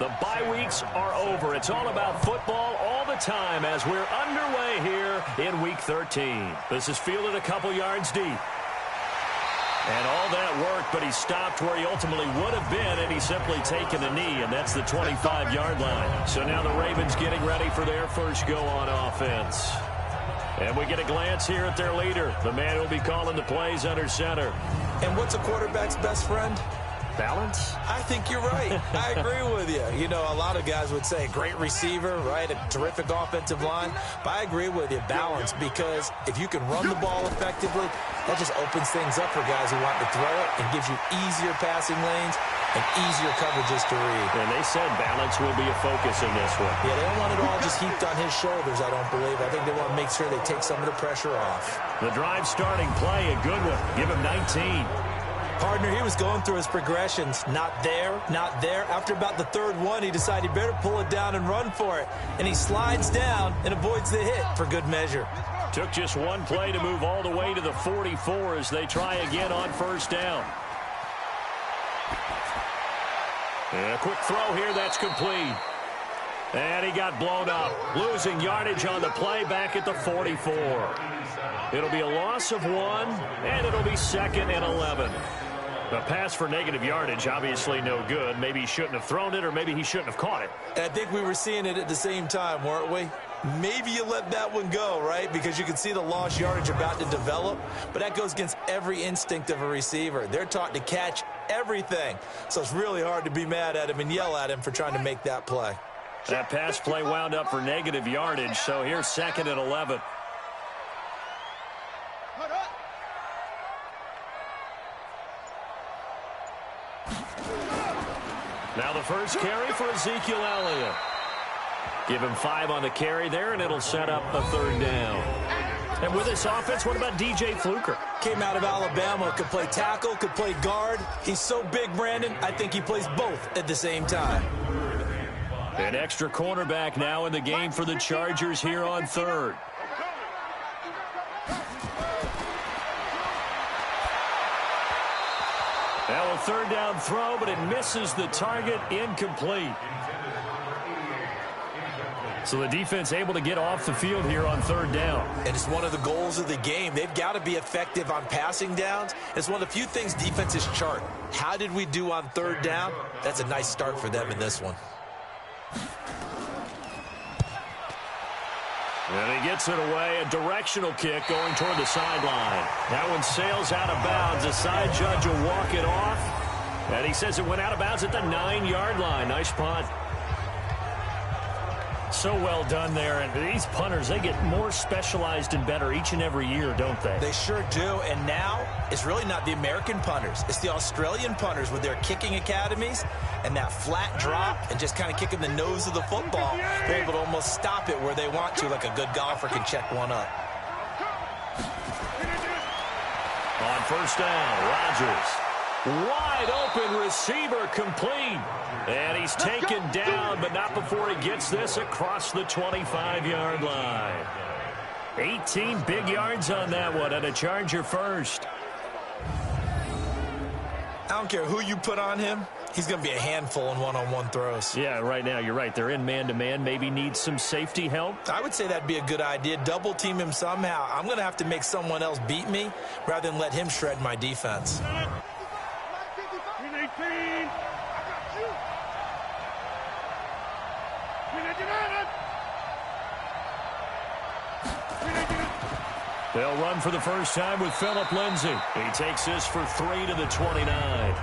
The bye weeks are over. It's all about football all the time as we're underway here in Week 13. This is fielded a couple yards deep. And all that work, but he stopped where he ultimately would have been had he simply taken a knee, and that's the 25-yard line. So now the Ravens getting ready for their first go on offense. And we get a glance here at their leader, the man who will be calling the plays under center. And what's a quarterback's best friend? Balance? I think you're right. I agree with you. You know, a lot of guys would say great receiver, right? A terrific offensive line. But I agree with you, balance, because if you can run the ball effectively, that just opens things up for guys who want to throw it and gives you easier passing lanes and easier coverages to read. And they said balance will be a focus in this one. Yeah, they don't want it all just heaped on his shoulders, I don't believe. I think they want to make sure they take some of the pressure off. The drive starting play, a good one. Give him 19. Partner, he was going through his progressions. Not there, not there. After about the third one, he decided he better pull it down and run for it. And he slides down and avoids the hit for good measure. Took just one play to move all the way to the 44 as they try again on first down. And a quick throw here, that's complete. And he got blown up, losing yardage on the play back at the 44. It'll be a loss of 1, and it'll be 2nd and 11. A pass for negative yardage, obviously no good. Maybe he shouldn't have thrown it, or maybe he shouldn't have caught it. I think we were seeing it at the same time, weren't we? Maybe you let that one go, right? Because you can see the lost yardage about to develop. But that goes against every instinct of a receiver. They're taught to catch everything. So it's really hard to be mad at him and yell at him for trying to make that play. That pass play wound up for negative yardage, so here's 2nd and 11. Now the first carry for Ezekiel Elliott. Give him 5 on the carry there, and it'll set up a 3rd down. And with this offense, what about DJ Fluker? Came out of Alabama, could play tackle, could play guard. He's so big, Brandon, I think he plays both at the same time. An extra cornerback now in the game for the Chargers here on 3rd. Now a 3rd down throw, but it misses the target, incomplete. So the defense able to get off the field here on 3rd down. And it's one of the goals of the game. They've got to be effective on passing downs. It's one of the few things defenses chart. How did we do on 3rd down? That's a nice start for them in this one. And he gets it away, a directional kick going toward the sideline. That one sails out of bounds. The side judge will walk it off. And he says it went out of bounds at the 9-yard line. Nice punt. So well done there. And these punters, they get more specialized and better each and every year, don't they? They sure do. And now it's really not the American punters. It's the Australian punters with their kicking academies and that flat drop and just kind of kicking the nose of the football. They're able to almost stop it where they want to, like a good golfer can check one up. On first down, Rodgers. Wide open receiver complete. And he's taken down, but not before he gets this across the 25-yard line. 18 big yards on that one, and a Charger first. I don't care who you put on him. He's going to be a handful in one-on-one throws. Yeah, right now, you're right. They're in man-to-man. Maybe needs some safety help. I would say that'd be a good idea. Double team him somehow. I'm going to have to make someone else beat me rather than let him shred my defense. They'll run for the first time with Phillip Lindsay. He takes this for 3 to the 29.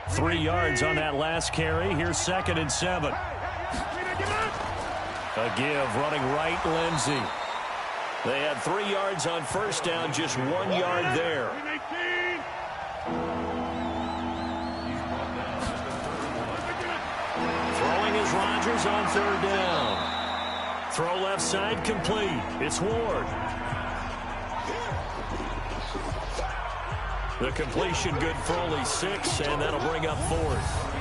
Three yards on that last carry. Here's 2nd and 7. A give running right, Lindsay. They had 3 yards on first down, just 1 yard there. Throwing is Rodgers on 3rd down. Throw left side complete. It's Ward. The completion good for only 6, and that'll bring up 4th.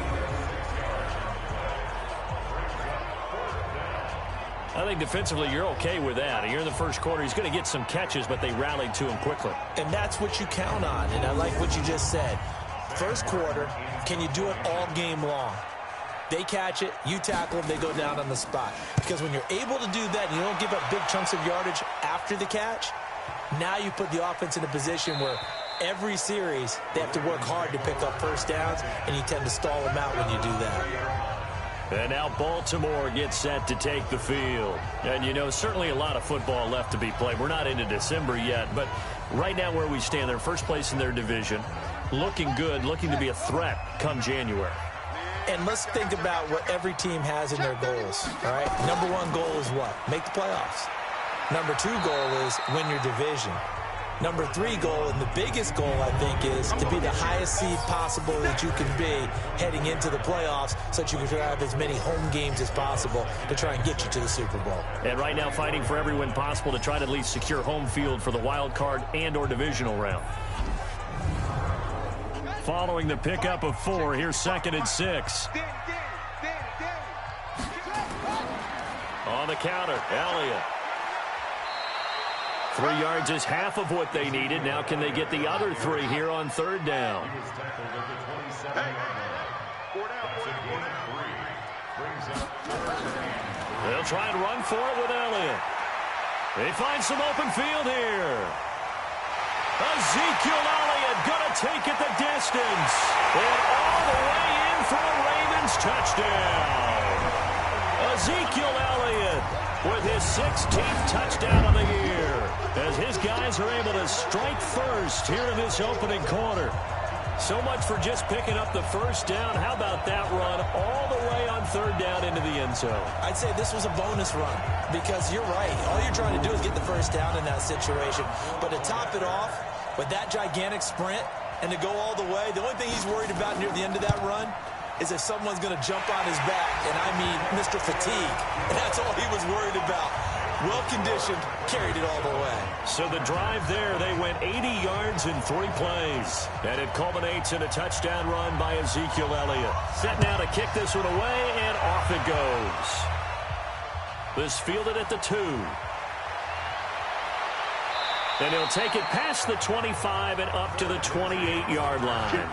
I think defensively you're okay with that. You're in the first quarter. He's going to get some catches, but they rallied to him quickly. And that's what you count on, and I like what you just said. First quarter, can you do it all game long? They catch it, you tackle them, they go down on the spot. Because when you're able to do that and you don't give up big chunks of yardage after the catch, now you put the offense in a position where every series they have to work hard to pick up first downs, and you tend to stall them out when you do that. And now Baltimore gets set to take the field. And, you know, certainly a lot of football left to be played. We're not into December yet, but right now where we stand, they're first place in their division, looking good, looking to be a threat come January. And let's think about what every team has in their goals, all right? Number one goal is what? Make the playoffs. Number two goal is win your division. Number three goal, and the biggest goal, I think, is to be the highest seed possible that you can be heading into the playoffs so that you can have as many home games as possible to try and get you to the Super Bowl. And right now fighting for every win possible to try to at least secure home field for the wild card and or divisional round. Following the pickup of 4, here's 2nd and 6. On the counter, Elliott. 3 yards is half of what they needed. Now can they get the other 3 here on 3rd down? They'll try and run for it with Elliott. They find some open field here. Ezekiel Elliott going to take it the distance. And all the way in for a Ravens touchdown. Ezekiel Elliott with his 16th touchdown of the year, as his guys are able to strike first here in this opening quarter. So much for just picking up the first down. How about that run all the way on 3rd down into the end zone? I'd say this was a bonus run because you're right. All you're trying to do is get the first down in that situation. But to top it off with that gigantic sprint and to go all the way, the only thing he's worried about near the end of that run is if someone's going to jump on his back, and I mean Mr. Fatigue. And that's all he was worried about. Well-conditioned, carried it all the way. So the drive there, they went 80 yards in 3 plays. And it culminates in a touchdown run by Ezekiel Elliott. Set now to kick this one away, and off it goes. This fielded at the 2. And he'll take it past the 25 and up to the 28-yard line.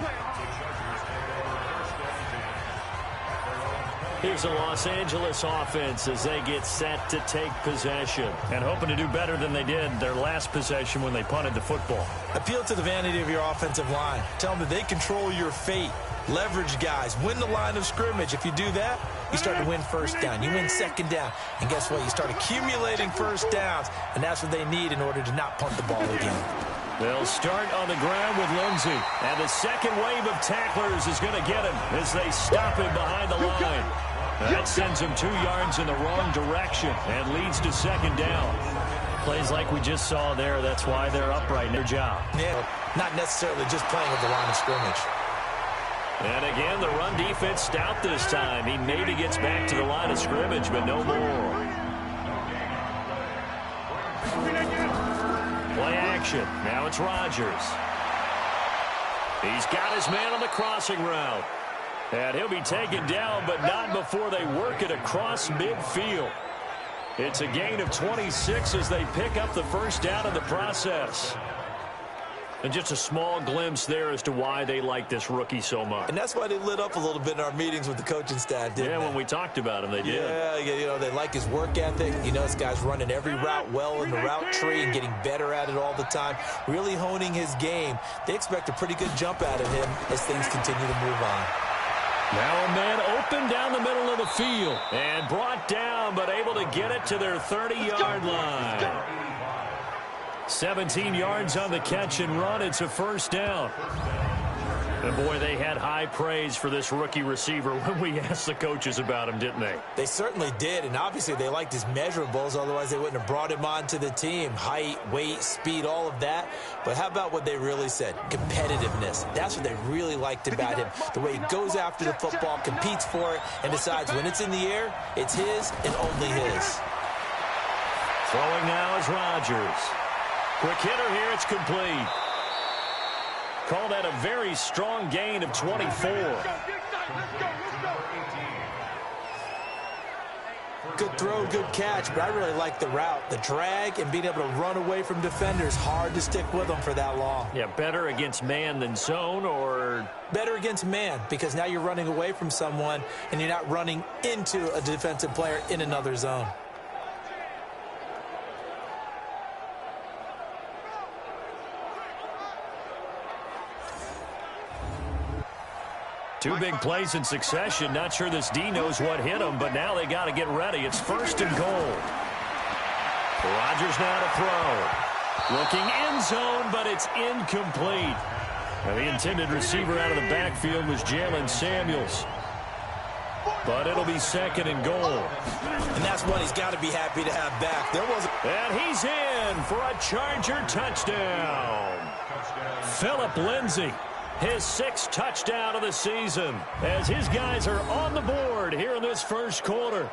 Here's the Los Angeles offense as they get set to take possession and hoping to do better than they did their last possession when they punted the football. Appeal to the vanity of your offensive line. Tell them that they control your fate. Leverage guys. Win the line of scrimmage. If you do that, you start to win first down. You win 2nd down. And guess what? You start accumulating first downs, and that's what they need in order to not punt the ball again. They'll start on the ground with Lindsey. And the second wave of tacklers is going to get him as they stop him behind the line. That sends him 2 yards in the wrong direction and leads to 2nd down. Plays like we just saw there. That's why they're upright in their job. Yeah, not necessarily just playing with the line of scrimmage. And again, the run defense stout this time. He maybe gets back to the line of scrimmage, but no more. Play action. Now it's Rodgers. He's got his man on the crossing route. And he'll be taken down, but not before they work it across midfield. It's a gain of 26 as they pick up the first down in the process. And just a small glimpse there as to why they like this rookie so much. And that's why they lit up a little bit in our meetings with the coaching staff, didn't they? Yeah, when we talked about him, they did. Yeah, you know, they like his work ethic. You know, this guy's running every route well in the route tree and getting better at it all the time, really honing his game. They expect a pretty good jump out of him as things continue to move on. Now a man open down the middle of the field and brought down, but able to get it to their 30-yard line. 17 yards on the catch and run. It's a first down. And boy, they had high praise for this rookie receiver when we asked the coaches about him, didn't they? They certainly did, and obviously they liked his measurables, otherwise they wouldn't have brought him onto the team. Height, weight, speed, all of that. But how about what they really said? Competitiveness. That's what they really liked about him. The way he goes after the football, competes for it, and decides when it's in the air, it's his and only his. Throwing now is Rodgers. Quick hitter here, it's complete. Call that a very strong gain of 24. Good throw, good catch, but I really like the route. The drag and being able to run away from defenders, hard to stick with them for that long. Yeah, better against man than zone, or? Better against man, because now you're running away from someone and you're not running into a defensive player in another zone. Two big plays in succession. Not sure this D knows what hit him, but now they got to get ready. It's 1st and goal. Rodgers now to throw. Looking end zone, but it's incomplete. Now, the intended receiver out of the backfield was Jalen Samuels. But it'll be 2nd and goal. And that's what he's got to be happy to have back. And he's in for a Charger touchdown. Phillip Lindsay. His 6th touchdown of the season as his guys are on the board here in this first quarter.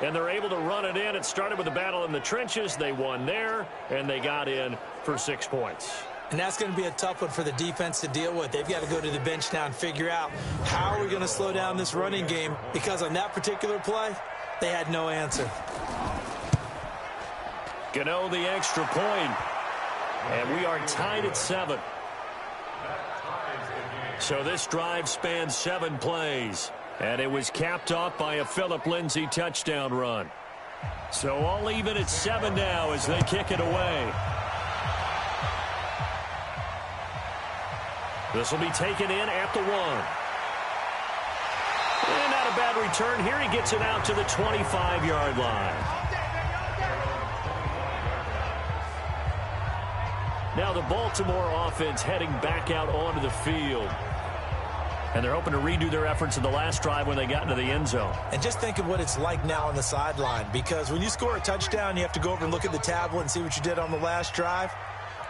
And they're able to run it in. It started with a battle in the trenches. They won there, and they got in for 6 points. And that's going to be a tough one for the defense to deal with. They've got to go to the bench now and figure out how are we going to slow down this running game, because on that particular play, they had no answer. Gano the extra point, and we are tied at 7. So this drive spans 7 plays, and it was capped off by a Phillip Lindsay touchdown run. So all even at 7 now as they kick it away. This will be taken in at the 1. And not a bad return here. He gets it out to the 25-yard line. Now the Baltimore offense heading back out onto the field. And they're hoping to redo their efforts in the last drive when they got into the end zone. And just think of what it's like now on the sideline, because when you score a touchdown, you have to go over and look at the tablet and see what you did on the last drive.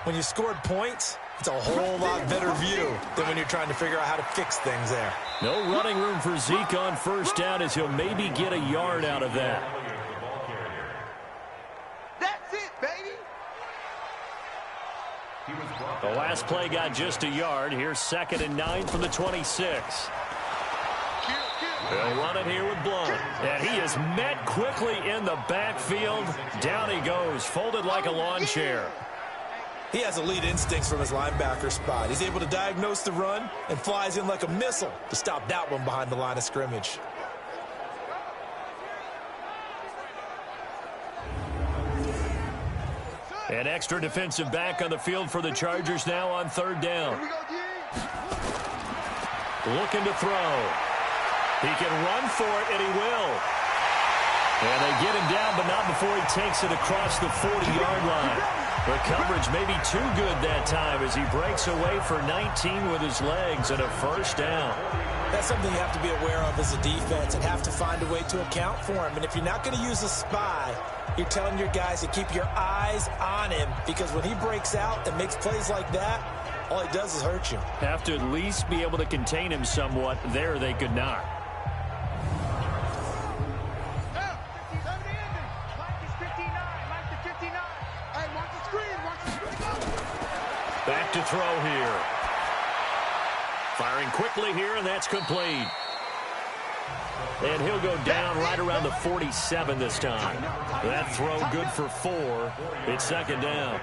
When you scored points, it's a whole lot better view than when you're trying to figure out how to fix things there. No running room for Zeke on first down, as he'll maybe get a yard out of that. That's it, baby. The last play got just a yard. Here's 2nd and 9 from the 26. They'll run it here with Blunt. And he is met quickly in the backfield. Down he goes, folded like a lawn chair. He has elite instincts from his linebacker spot. He's able to diagnose the run and flies in like a missile to stop that one behind the line of scrimmage. An extra defensive back on the field for the Chargers now on 3rd down. Looking to throw. He can run for it, and he will. And they get him down, but not before he takes it across the 40-yard line. The coverage may be too good that time as he breaks away for 19 with his legs and a 1st down. That's something you have to be aware of as a defense and have to find a way to account for him. And if you're not going to use a spy, you're telling your guys to keep your eyes on him, because when he breaks out and makes plays like that, all he does is hurt you. Have to at least be able to contain him somewhat. There they could not. Back to throw here. Firing quickly here, and that's complete. And he'll go down right around the 47 this time. That throw good for 4. It's 2nd down.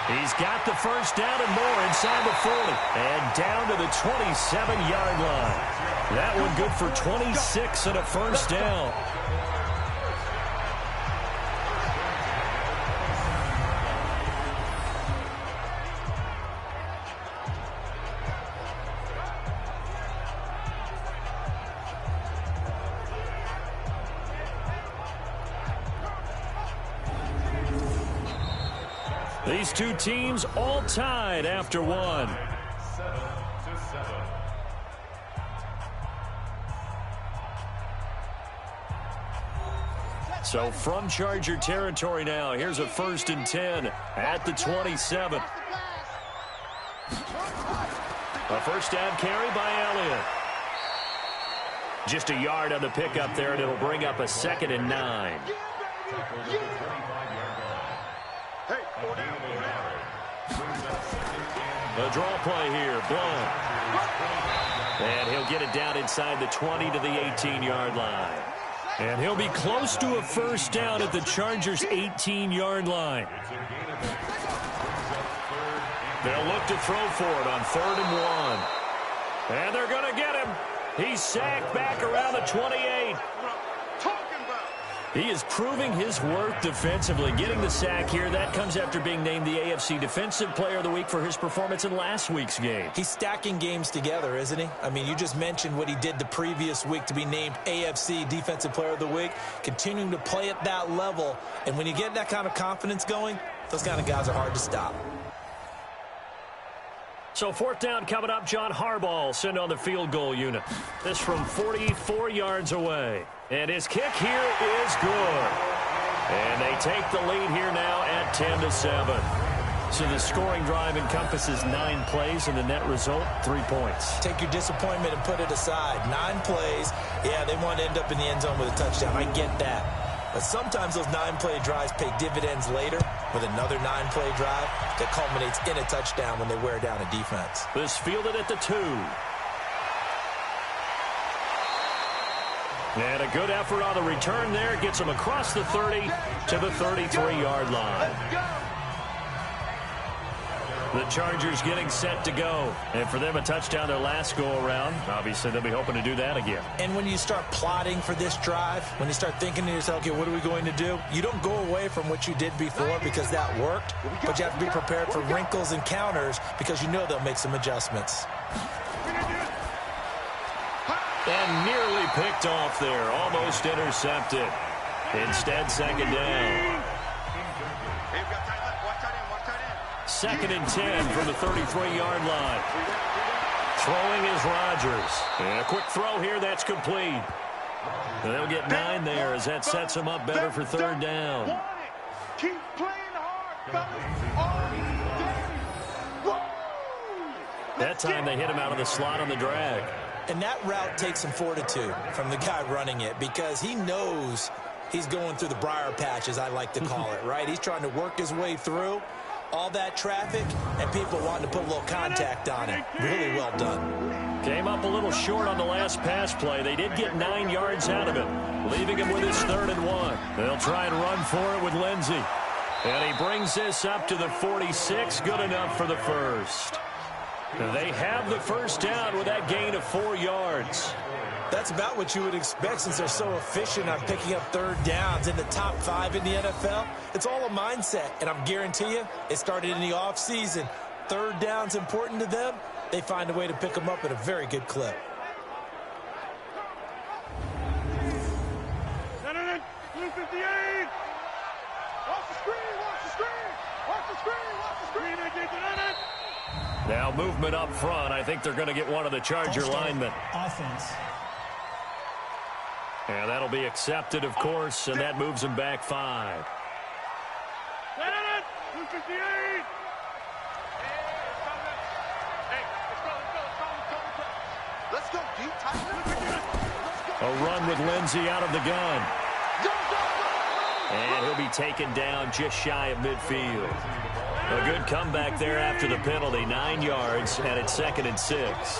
He's got the 1st down and more inside the 40. And down to the 27-yard line. That one good for 26 and a 1st down. These two teams all tied after 1. So from Charger territory now, here's a 1st and 10 at the 27. A 1st down carry by Elliott. Just a yard on the pickup there, and it'll bring up a 2nd and 9. The draw play here, Blunt. And he'll get it down inside the 20 to the 18-yard line. And he'll be close to a first down at the Chargers' 18-yard line. They'll look to throw for it on 3rd and 1. And they're going to get him. He's sacked back around the 28. He is proving his worth defensively, getting the sack here. That comes after being named the AFC Defensive Player of the Week for his performance in last week's game. He's stacking games together, isn't he? I mean, you just mentioned what he did the previous week to be named AFC Defensive Player of the Week, continuing to play at that level. And when you get that kind of confidence going, those kind of guys are hard to stop. So 4th down coming up. John Harbaugh sent on the field goal unit. This from 44 yards away. And his kick here is good. And they take the lead here now at 10-7. So the scoring drive encompasses 9 plays, and the net result, 3 points. Take your disappointment and put it aside. 9 plays. Yeah, they want to end up in the end zone with a touchdown. I get that. But sometimes those 9-play drives pay dividends later with another 9-play drive that culminates in a touchdown when they wear down a defense. This fielded at the 2. And a good effort on the return there. Gets him across the 30 to the 33-yard line. The Chargers getting set to go. And for them, a touchdown their last go-around. Obviously, they'll be hoping to do that again. And when you start plotting for this drive, when you start thinking to yourself, okay, what are we going to do? You don't go away from what you did before because that worked. But you have to be prepared for wrinkles and counters because you know they'll make some adjustments. And nearly picked off there. Almost intercepted. Instead, 2nd down. 2nd and 10 from the 33-yard line. Throwing is Rodgers. And a quick throw here. That's complete. And they'll get 9 there as that sets them up better for 3rd down. Keep playing hard, That time they hit him out of the slot on the drag. And that route takes some fortitude from the guy running it because he knows he's going through the briar patch, as I like to call it, right? He's trying to work his way through all that traffic and people wanting to put a little contact on it. Really well done. Came up a little short on the last pass play. They did get 9 yards out of it, leaving him with his 3rd and 1. They'll try and run for it with Lindsey. And he brings this up to the 46. Good enough for the first. They have the first down with that gain of 4 yards. That's about what you would expect since they're so efficient on picking up 3rd downs in the top 5 in the NFL. It's all a mindset, and I'm guarantee you it started in the offseason. 3rd down's important to them. They find a way to pick them up at a very good clip. Now movement up front. I think they're going to get one of the Charger linemen. Offense. And that'll be accepted, of course, and that moves them back 5. A run with Lindsey out of the gun. And he'll be taken down just shy of midfield. A good comeback there after the penalty. 9 yards, and it's 2nd and 6.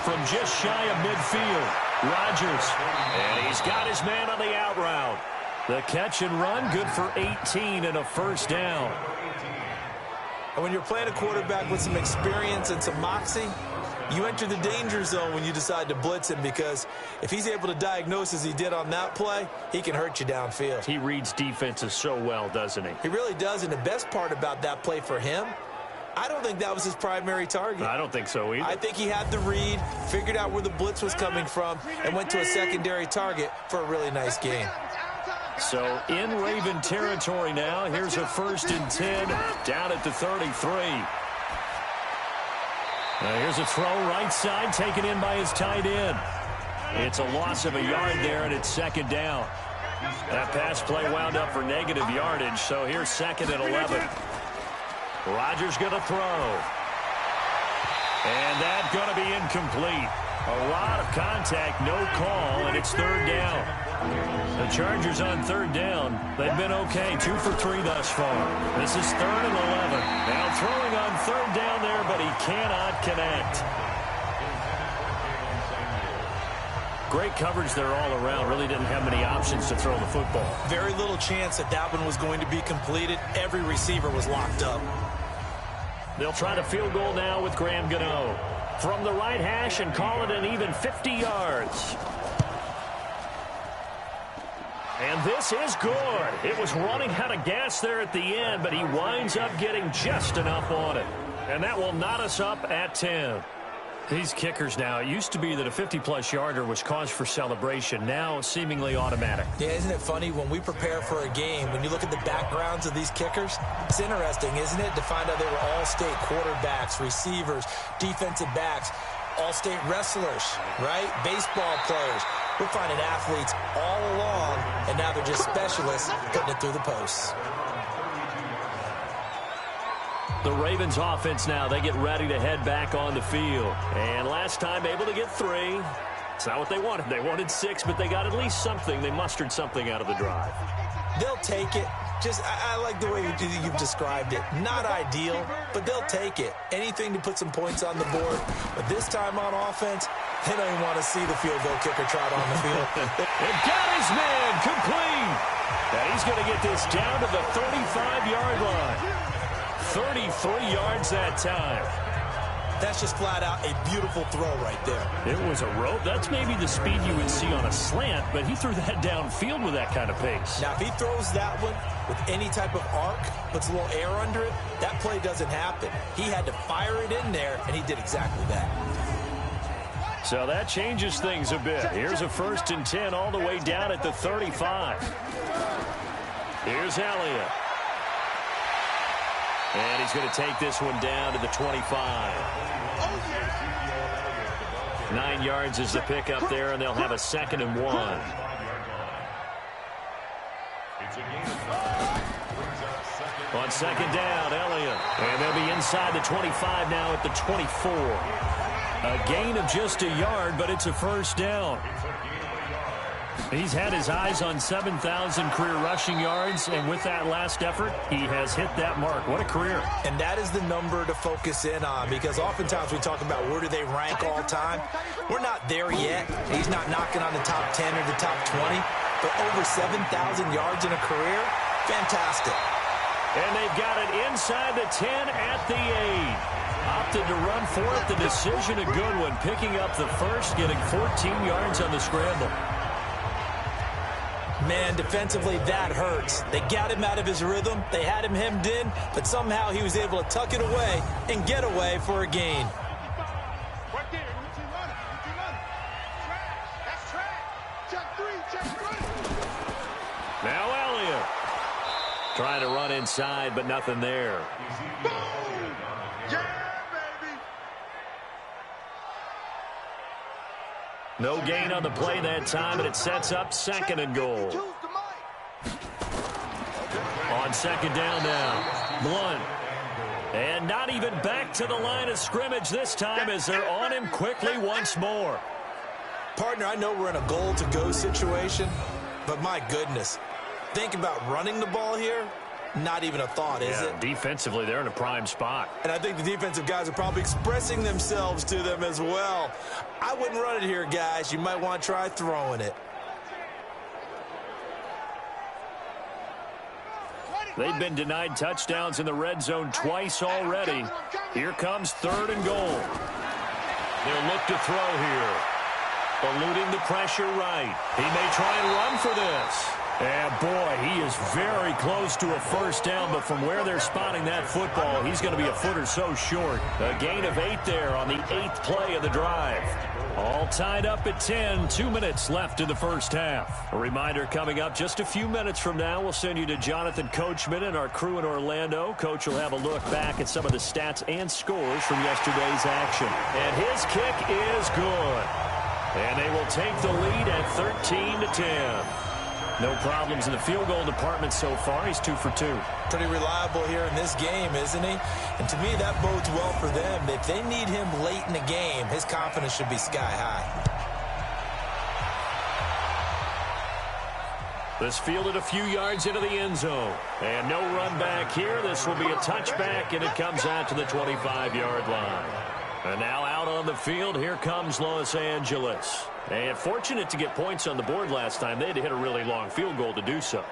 From just shy of midfield, Rodgers. And he's got his man on the out route. The catch and run, good for 18 and a first down. And when you're playing a quarterback with some experience and some moxie, you enter the danger zone when you decide to blitz him because if he's able to diagnose as he did on that play, he can hurt you downfield. He reads defenses so well, doesn't he? He really does, and the best part about that play for him, I don't think that was his primary target. I don't think so either. I think he had the read, figured out where the blitz was coming from, and went to a secondary target for a really nice gain. So in Raven territory now, here's a 1st and 10 down at the 33. Now here's a throw right side taken in by his tight end. It's a loss of a yard there, and it's 2nd down. That pass play wound up for negative yardage, so here's 2nd and 11. Rodgers going to throw. And that's going to be incomplete. A lot of contact, no call, and it's 3rd down. The Chargers on 3rd down. They've been okay, 2 for 3 thus far. This is 3rd and 11. Now throwing on 3rd down there, but he cannot connect. Great coverage there all around. Really didn't have many options to throw the football. Very little chance that one was going to be completed. Every receiver was locked up. They'll try to field goal now with Graham Gano from the right hash and call it an even 50 yards. And this is good. It was running out of gas there at the end, but he winds up getting just enough on it. And that will knot us up at 10. These kickers now, it used to be that a 50-plus yarder was cause for celebration. Now, seemingly automatic. Yeah, isn't it funny when we prepare for a game, when you look at the backgrounds of these kickers, it's interesting, isn't it, to find out they were all-state quarterbacks, receivers, defensive backs, all-state wrestlers, right? Baseball players. We're finding athletes all along, and now they're just specialists putting it through the posts. The Ravens offense now, they get ready to head back on the field. And last time able to get 3. It's not what they wanted. They wanted 6, but they got at least something. They mustered something out of the drive. They'll take it. I like the way you've described it. Not ideal, but they'll take it. Anything to put some points on the board. But this time on offense, they don't even want to see the field goal kicker trot on the field. And got his man complete. And he's going to get this down to the 35-yard line. 33 yards that time. That's just flat out a beautiful throw right there. It was a rope. That's maybe the speed you would see on a slant, but he threw that downfield with that kind of pace. Now, if he throws that one with any type of arc, puts a little air under it, that play doesn't happen. He had to fire it in there, and he did exactly that. So that changes things a bit. Here's a 1st and 10 all the way down at the 35. Here's Elliott. And he's going to take this one down to the 25. 9 yards is the pickup there, and they'll have a 2nd and 1. On 2nd down, Elliott. And they'll be inside the 25 now at the 24. A gain of just a yard, but it's a 1st down. He's had his eyes on 7,000 career rushing yards, and with that last effort, he has hit that mark. What a career. And that is the number to focus in on, because oftentimes we talk about where do they rank all time. We're not there yet. He's not knocking on the top 10 or the top 20, but over 7,000 yards in a career, fantastic. And they've got it inside the 10 at the 8. Opted to run for it. The decision, a good one. Picking up the 1st, getting 14 yards on the scramble. Man, defensively, that hurts. They got him out of his rhythm. They had him hemmed in, but somehow he was able to tuck it away and get away for a gain. Right there. That's trash. Check 3. Now Elliott. Trying to run inside, but nothing there. Boom! Yeah, baby. No gain on the play that time, and it sets up 2nd and goal. On 2nd down now, Blunt. And not even back to the line of scrimmage this time as they're on him quickly once more. Partner, I know we're in a goal-to-go situation, but my goodness, think about running the ball here. Not even a thought, is it? Defensively, they're in a prime spot. And I think the defensive guys are probably expressing themselves to them as well. I wouldn't run it here, guys. You might want to try throwing it. They've been denied touchdowns in the red zone twice already. Here comes 3rd and goal. They'll look to throw here. Eluding the pressure right. He may try and run for this. And, boy, he is very close to a 1st down, but from where they're spotting that football, he's going to be a foot or so short. A gain of 8 there on the 8th play of the drive. All tied up at 10, 2 minutes left in the 1st half. A reminder coming up just a few minutes from now, we'll send you to Jonathan Coachman and our crew in Orlando. Coach will have a look back at some of the stats and scores from yesterday's action. And his kick is good. And they will take the lead at 13-10. No problems in the field goal department so far. He's 2 for 2. Pretty reliable here in this game, isn't he? And to me, that bodes well for them. If they need him late in the game, his confidence should be sky high. This fielded a few yards into the end zone. And no run back here. This will be a touchback, and it comes out to the 25-yard line. And now out out on the field. Here comes Los Angeles. And fortunate to get points on the board last time. They had to hit a really long field goal to do so.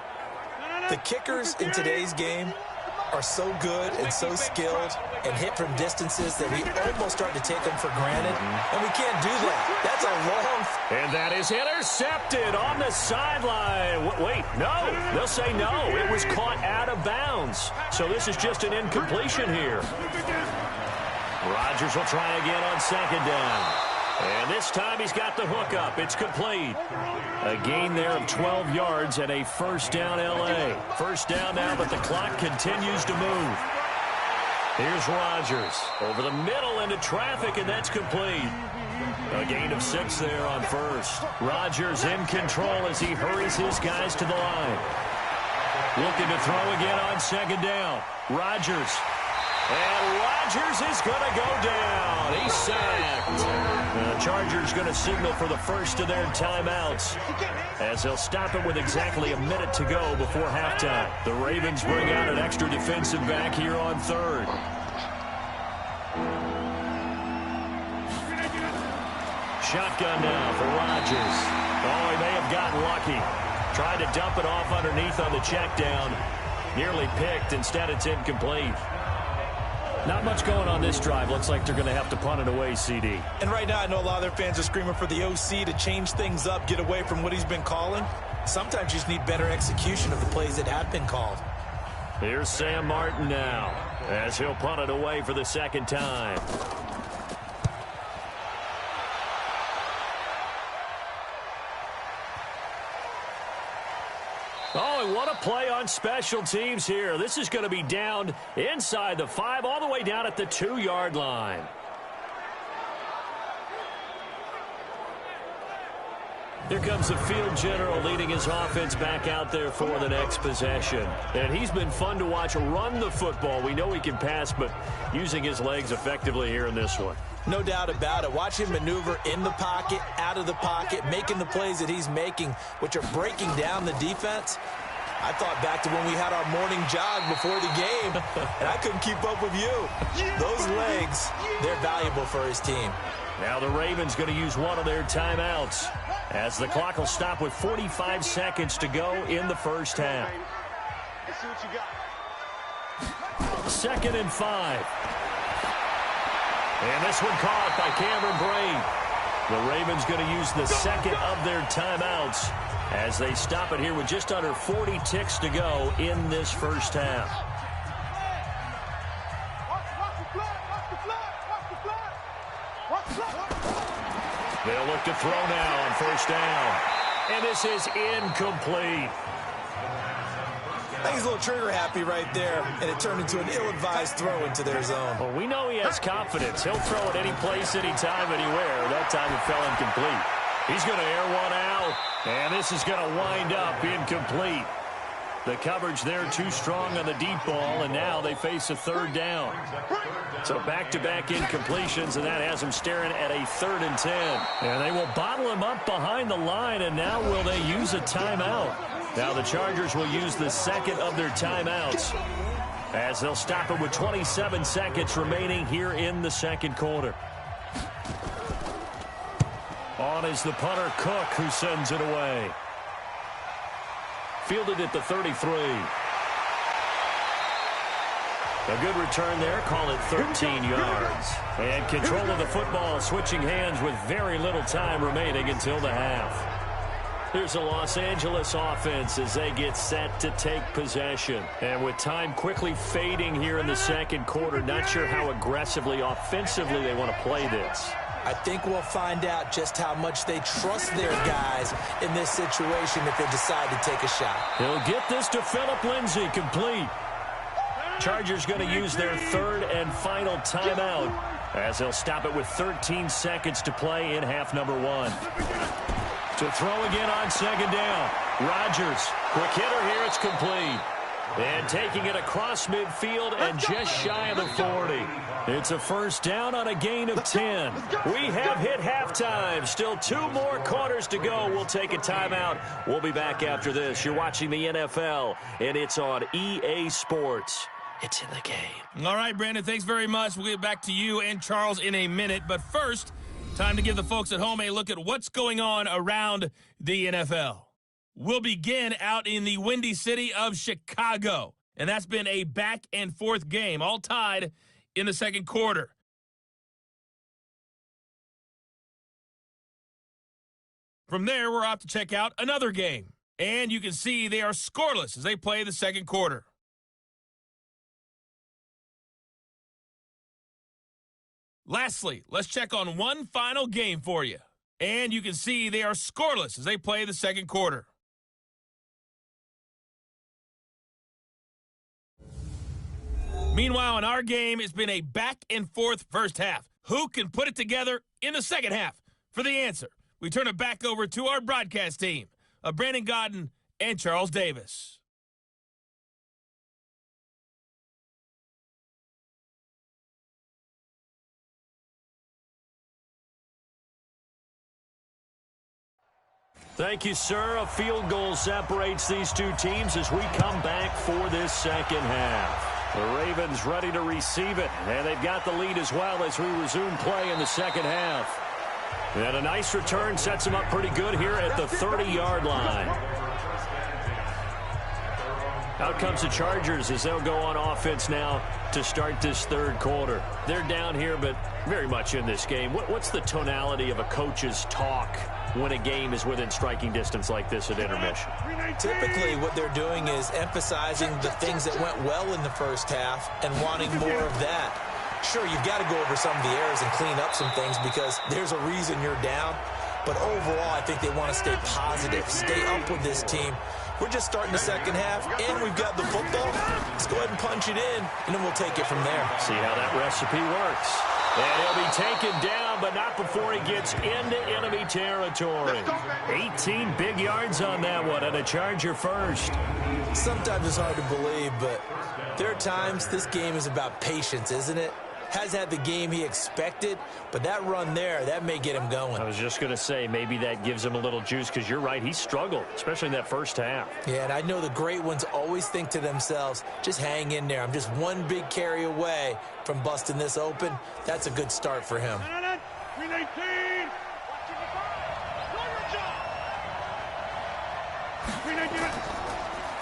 The kickers in today's game are so good and so skilled and hit from distances that we almost start to take them for granted, and we can't do that. That's a long... And that is intercepted on the sideline. Wait, no. They'll say no. It was caught out of bounds. So this is just an incompletion here. Rodgers will try again on second down. And this time he's got the hook up. It's complete. A gain there of 12 yards and a first down L.A. First down now, but the clock continues to move. Here's Rodgers over the middle into traffic, and that's complete. A gain of 6 there on first. Rodgers in control as he hurries his guys to the line. Looking to throw again on second down. Rodgers. And Rodgers is going to go down. He's sacked. The Chargers going to signal for the first of their timeouts as they'll stop it with exactly a minute to go before halftime. The Ravens bring out an extra defensive back here on third. Shotgun now for Rodgers. Oh, he may have gotten lucky. Tried to dump it off underneath on the check down. Nearly picked. Instead, it's incomplete. Not much going on this drive. Looks like they're going to have to punt it away, CD. And right now, I know a lot of their fans are screaming for the OC to change things up, get away from what he's been calling. Sometimes you just need better execution of the plays that have been called. Here's Sam Martin now as he'll punt it away for the second time. Oh, and what a play on special teams here. This is going to be down inside the 5, all the way down at the 2-yard line. Here comes the field general leading his offense back out there for the next possession. And he's been fun to watch run the football. We know he can pass, but using his legs effectively here in this one. No doubt about it. Watch him maneuver in the pocket, out of the pocket, making the plays that he's making, which are breaking down the defense. I thought back to when we had our morning jog before the game, and I couldn't keep up with you. Those legs, they're valuable for his team. Now the Ravens going to use one of their timeouts as the clock will stop with 45 seconds to go in the first half. Let's see what you got. 2nd and 5. And this one caught by Cameron Braid. The Ravens going to use the second of their timeouts as they stop it here with just under 40 ticks to go in this first half. They'll look to throw now on first down. And this is incomplete. I think he's a little trigger happy right there, and it turned into an ill-advised throw into their zone. Well, we know he has confidence. He'll throw it any place, anytime, anywhere. That time it fell incomplete. He's going to air one out, and this is going to wind up incomplete. The coverage there too strong on the deep ball, and now they face a third down. So back-to-back incompletions, and that has them staring at a 3rd and 10. And they will bottle him up behind the line, and now will they use a timeout? Now the Chargers will use the second of their timeouts as they'll stop it with 27 seconds remaining here in the second quarter. On is the punter Cook, who sends it away. Fielded at the 33. A good return there. Call it 13 yards. And control of the football switching hands with very little time remaining until the half. Here's a Los Angeles offense as they get set to take possession. And with time quickly fading here in the second quarter, not sure how aggressively, offensively they want to play this. I think we'll find out just how much they trust their guys in this situation if they decide to take a shot. He'll get this to Phillip Lindsay, complete. Chargers going to use their 3rd and final timeout as they'll stop it with 13 seconds to play in half number 1. To throw again on second down. Rodgers, quick hitter here, it's complete. And taking it across midfield and just shy of the 40. It's a first down on a gain of 10. We have hit halftime. Still 2 more quarters to go. We'll take a timeout. We'll be back after this. You're watching the NFL, and it's on EA Sports. It's in the game. All right, Brandon, thanks very much. We'll get back to you and Charles in a minute. But first, time to give the folks at home a look at what's going on around the NFL. We'll begin out in the Windy City of Chicago. And that's been a back-and-forth game, all tied in the second quarter. From there, we're off to check out another game. And you can see they are scoreless as they play the second quarter. Lastly, let's check on one final game for you. And you can see they are scoreless as they play the second quarter. Meanwhile, in our game, it's been a back-and-forth first half. Who can put it together in the second half? For the answer, we turn it back over to our broadcast team of Brandon Godden and Charles Davis. Thank you, sir. A field goal separates these two teams as we come back for this second half. The Ravens ready to receive it, and they've got the lead as well as we resume play in the second half. And a nice return sets them up pretty good here at the 30-yard line. Out comes the Chargers as they'll go on offense now to start this third quarter. They're down here, but very much in this game. What's the tonality of a coach's talk when a game is within striking distance like this at intermission? Typically, what they're doing is emphasizing the things that went well in the first half and wanting more of that. Sure, you've got to go over some of the errors and clean up some things because there's a reason you're down. But overall, I think they want to stay positive, stay up with this team. We're just starting the second half, and we've got the football. Let's go ahead and punch it in, and then we'll take it from there. See how that recipe works. And he'll be taken down, but not before he gets into enemy territory. 18 big yards on that one, and a Charger first. Sometimes it's hard to believe, but there are times this game is about patience, isn't it? Has had the game he expected, but that run there, that may get him going. I was just going to say, maybe that gives him a little juice, because you're right, he struggled, especially in that first half. Yeah, and I know the great ones always think to themselves, just hang in there. I'm just one big carry away from busting this open. That's a good start for him.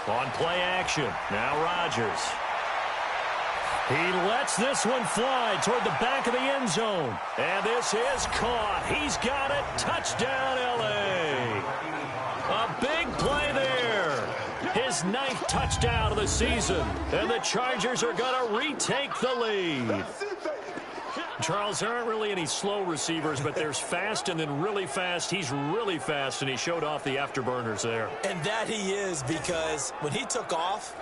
On play action, now Rodgers. He lets this one fly toward the back of the end zone. And this is caught. He's got it. Touchdown, L.A. A big play there. His 9th touchdown of the season. And the Chargers are going to retake the lead. Charles, there aren't really any slow receivers, but there's fast and then really fast. He's really fast, and he showed off the afterburners there. And that he is, because when he took off,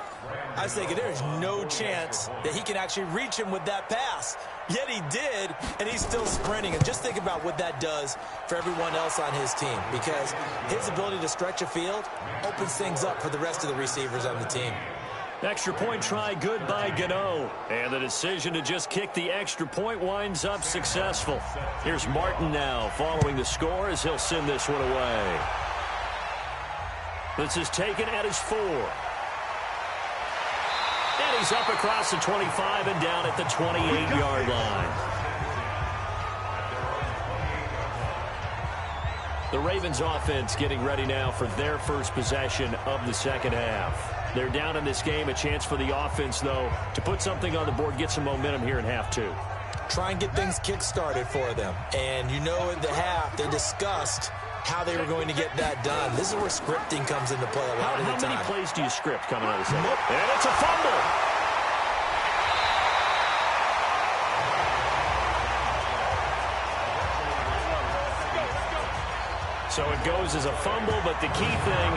I was thinking there's no chance that he can actually reach him with that pass. Yet he did, and he's still sprinting. And just think about what that does for everyone else on his team, because his ability to stretch a field opens things up for the rest of the receivers on the team. Extra point try good by Gano. And the decision to just kick the extra point winds up successful. Here's Martin now following the score as he'll send this one away. This is taken at his 4. And he's up across the 25 and down at the 28-yard line. The Ravens offense getting ready now for their first possession of the second half. They're down in this game. A chance for the offense, though, to put something on the board, get some momentum here in half 2. Try and get things kick-started for them. And you know in the half they discussed how they were going to get that done. This is where scripting comes into play a lot of the time. How many plays do you script coming out of the second? And it's a fumble. So it goes as a fumble, but the key thing,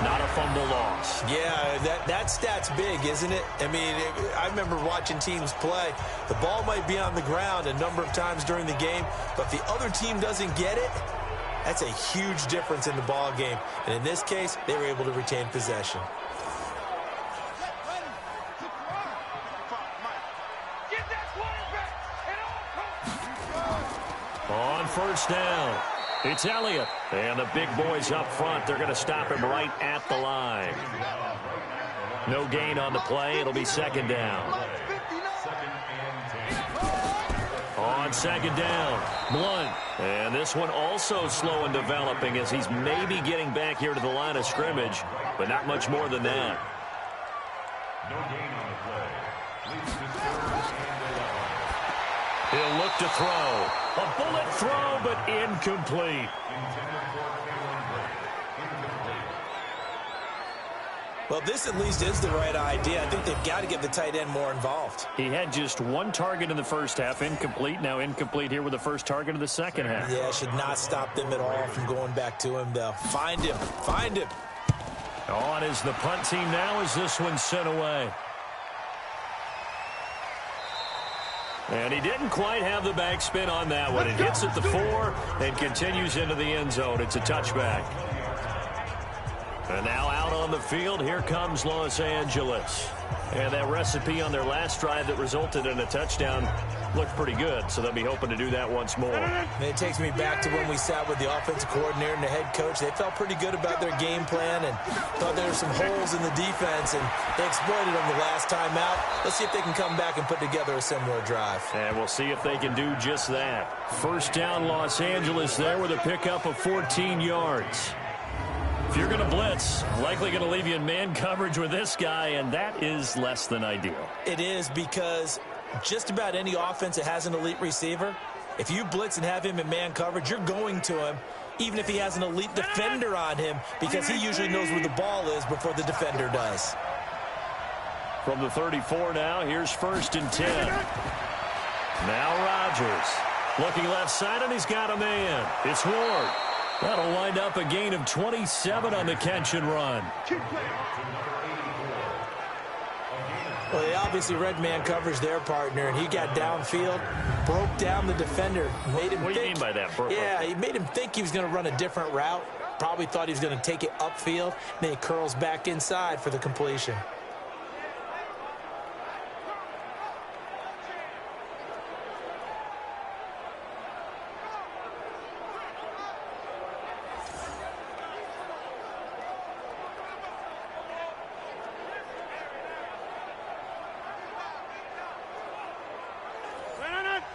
not a fumble loss. Yeah, that stat's big, isn't it? I mean, I remember watching teams play. The ball might be on the ground a number of times during the game, but if the other team doesn't get it, that's a huge difference in the ball game. And in this case, they were able to retain possession. On first down, it's Elliott. And the big boys up front, they're going to stop him right at the line. No gain on the play. It'll be second down. On second down, Blunt. And this one also slow in developing as he's maybe getting back here to the line of scrimmage, but not much more than that. No gain on the play. Leads to third and 11. He'll look to throw. A bullet throw, but incomplete. Intended for Cameron Brake. Incomplete. Well, this at least is the right idea. I think they've got to get the tight end more involved. He had just one target in the first half, incomplete. Now incomplete here with the first target of the second half. Yeah, should not stop them at all from going back to him, though. Find him. Find him. On is the punt team now as this one's sent away. And he didn't quite have the backspin on that one. It hits at the 4 and continues into the end zone. It's a touchback. And now out on the field, here comes Los Angeles. And that recipe on their last drive that resulted in a touchdown looked pretty good, so they'll be hoping to do that once more. And it takes me back to when we sat with the offensive coordinator and the head coach. They felt pretty good about their game plan and thought there were some holes in the defense, and they exploited them the last time out. Let's see if they can come back and put together a similar drive. And we'll see if they can do just that. First down, Los Angeles there with a pickup of 14 yards. If you're going to blitz, likely going to leave you in man coverage with this guy, and that is less than ideal. It is, because just about any offense that has an elite receiver, if you blitz and have him in man coverage, you're going to him, even if he has an elite defender on him, because he usually knows where the ball is before the defender does. From the 34 now, here's first and 10. Now Rodgers looking left side, and he's got a man. It's Ward. That'll wind up a gain of 27 on the catch and run. Well, they obviously read man coverage their partner, and he got downfield, broke down the defender, made him What do you mean by that? Yeah, he made him think he was going to run a different route. Probably thought he was going to take it upfield. Then he curls back inside for the completion.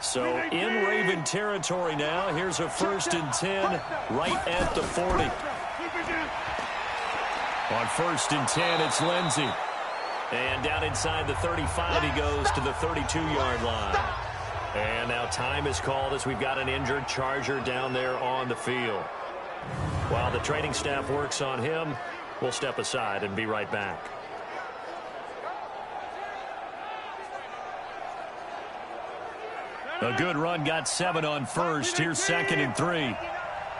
So in Raven territory now. Here's a first and 10 right at the 40. On first and 10, it's Lindsey. And down inside the 35, he goes to the 32-yard line. And now time is called as we've got an injured Charger down there on the field. While the training staff works on him, we'll step aside and be right back. A good run, got 7 on first. Here's second and 3.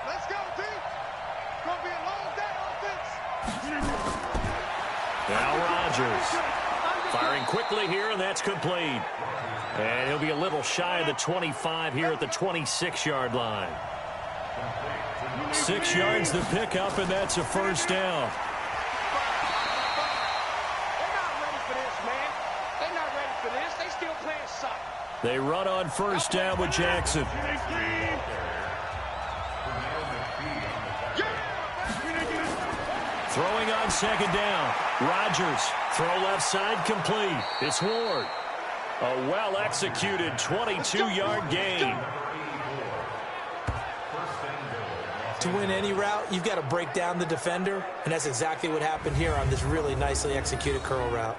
Let's go, team. Gonna be a long day offense. Now Rodgers firing quickly here, and that's complete. And he'll be a little shy of the 25 here at the 26-yard line. 6 yards the pickup, and that's a first down. They're not ready for this, man. They're not ready for this. They still playing soccer. They run on first down with Jackson. Throwing on second down. Rodgers, throw left side, complete. It's Ward. A well-executed 22-yard gain. To win any route, you've got to break down the defender, and that's exactly what happened here on this really nicely executed curl route.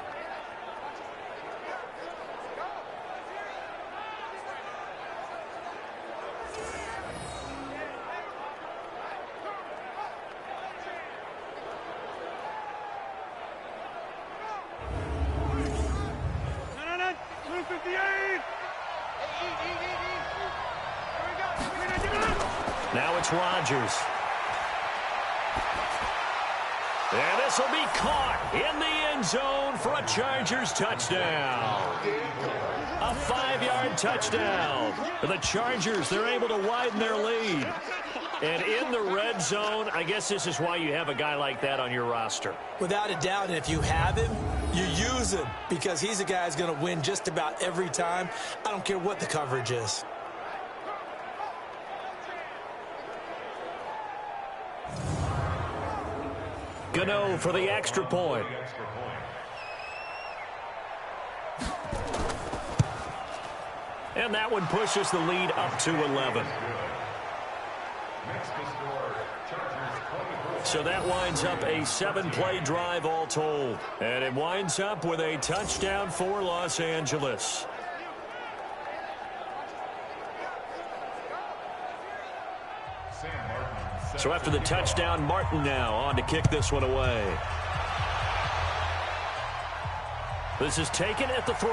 Now it's Rodgers. And this will be caught in the end zone for a Chargers touchdown. A 5-yard touchdown. The Chargers, they're able to widen their lead. And in the red zone, I guess this is why you have a guy like that on your roster. Without a doubt, and if you have him, you use him, because he's a guy who's going to win just about every time. I don't care what the coverage is. Gano for the extra point. And that one pushes the lead up to 11. Next to score, Chargers 24. So that winds up a 7-play drive all told. And it winds up with a touchdown for Los Angeles. Sam Martin. So after the touchdown, Martin now on to kick this one away. This is taken at the 3.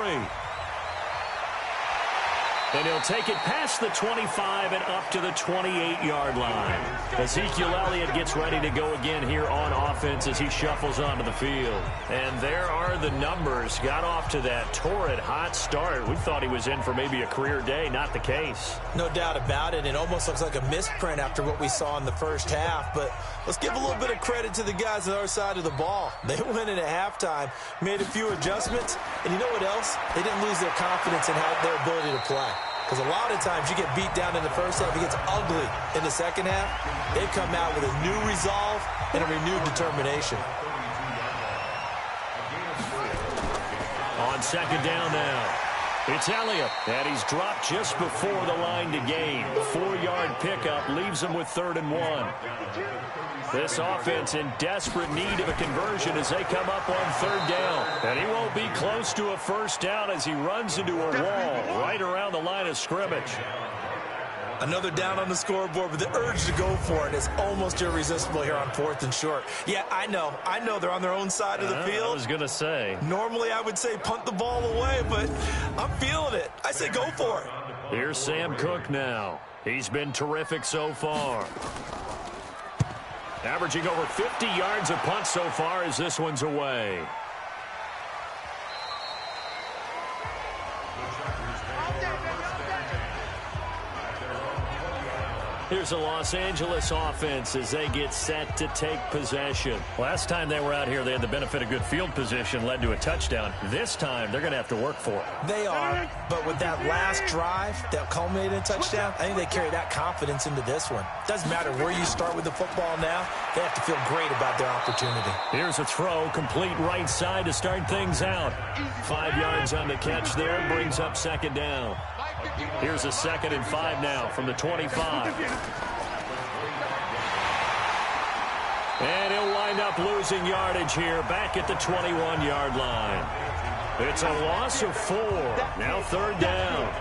And he'll take it past the 25 and up to the 28-yard line. Ezekiel Elliott gets ready to go again here on offense as he shuffles onto the field. And there are the numbers. Got off to that torrid hot start. We thought he was in for maybe a career day. Not the case. No doubt about it. It almost looks like a misprint after what we saw in the first half. But let's give a little bit of credit to the guys on our side of the ball. They went in at halftime, made a few adjustments, and you know what else? They didn't lose their confidence in their ability to play. Because a lot of times you get beat down in the first half, it gets ugly in the second half. They've come out with a new resolve and a renewed determination. On second down now, it's Elliott, and he's dropped just before the line to gain. 4-yard pickup leaves him with 3rd and 1. This offense in desperate need of a conversion as they come up on 3rd down. And he won't be close to a first down as he runs into a wall right around the line of scrimmage. Another down on the scoreboard, but the urge to go for it is almost irresistible here on 4th and short. Yeah, I know they're on their own side of the field. I was going to say. Normally I would say punt the ball away, but I'm feeling it. I say go for it. Here's Sam Cook now. He's been terrific so far. Averaging over 50 yards a punt so far as this one's away. Here's the Los Angeles offense as they get set to take possession. Last time they were out here, they had the benefit of good field position, led to a touchdown. This time, they're going to have to work for it. They are, but with that last drive that culminated in a touchdown, I think they carry that confidence into this one. Doesn't matter where you start with the football now, they have to feel great about their opportunity. Here's a throw, complete right side to start things out. 5 yards on the catch there, brings up 2nd down. Here's a 2nd and 5 now from the 25. And he'll wind up losing yardage here back at the 21-yard line. It's a loss of 4. Now 3rd down.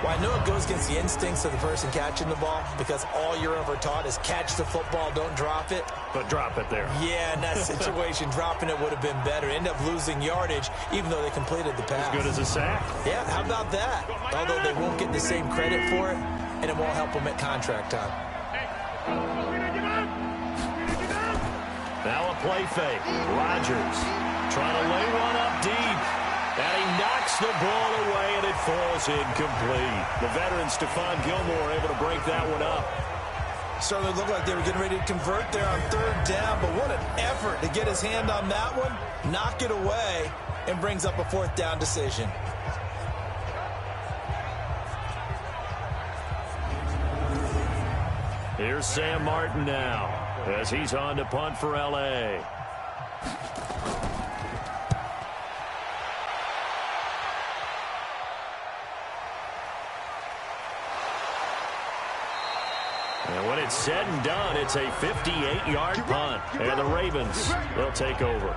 Well, I know it goes against the instincts of the person catching the ball because all you're ever taught is catch the football, don't drop it. But drop it there. Yeah, in that situation, dropping it would have been better. End up losing yardage even though they completed the pass. As good as a sack. Yeah, how about that? Although they won't get the same credit for it, and it won't help them at contract time. Now a play fake. Rodgers trying to lay one up deep. And he knocks the ball away, and it falls incomplete. The veteran Stephon Gilmore able to break that one up. Certainly looked like they were getting ready to convert there on 3rd down, but what an effort to get his hand on that one, knock it away, and brings up a 4th down decision. Here's Sam Martin now as he's on to punt for L.A. And when it's said and done, it's a 58-yard punt. And the Ravens, they'll take over.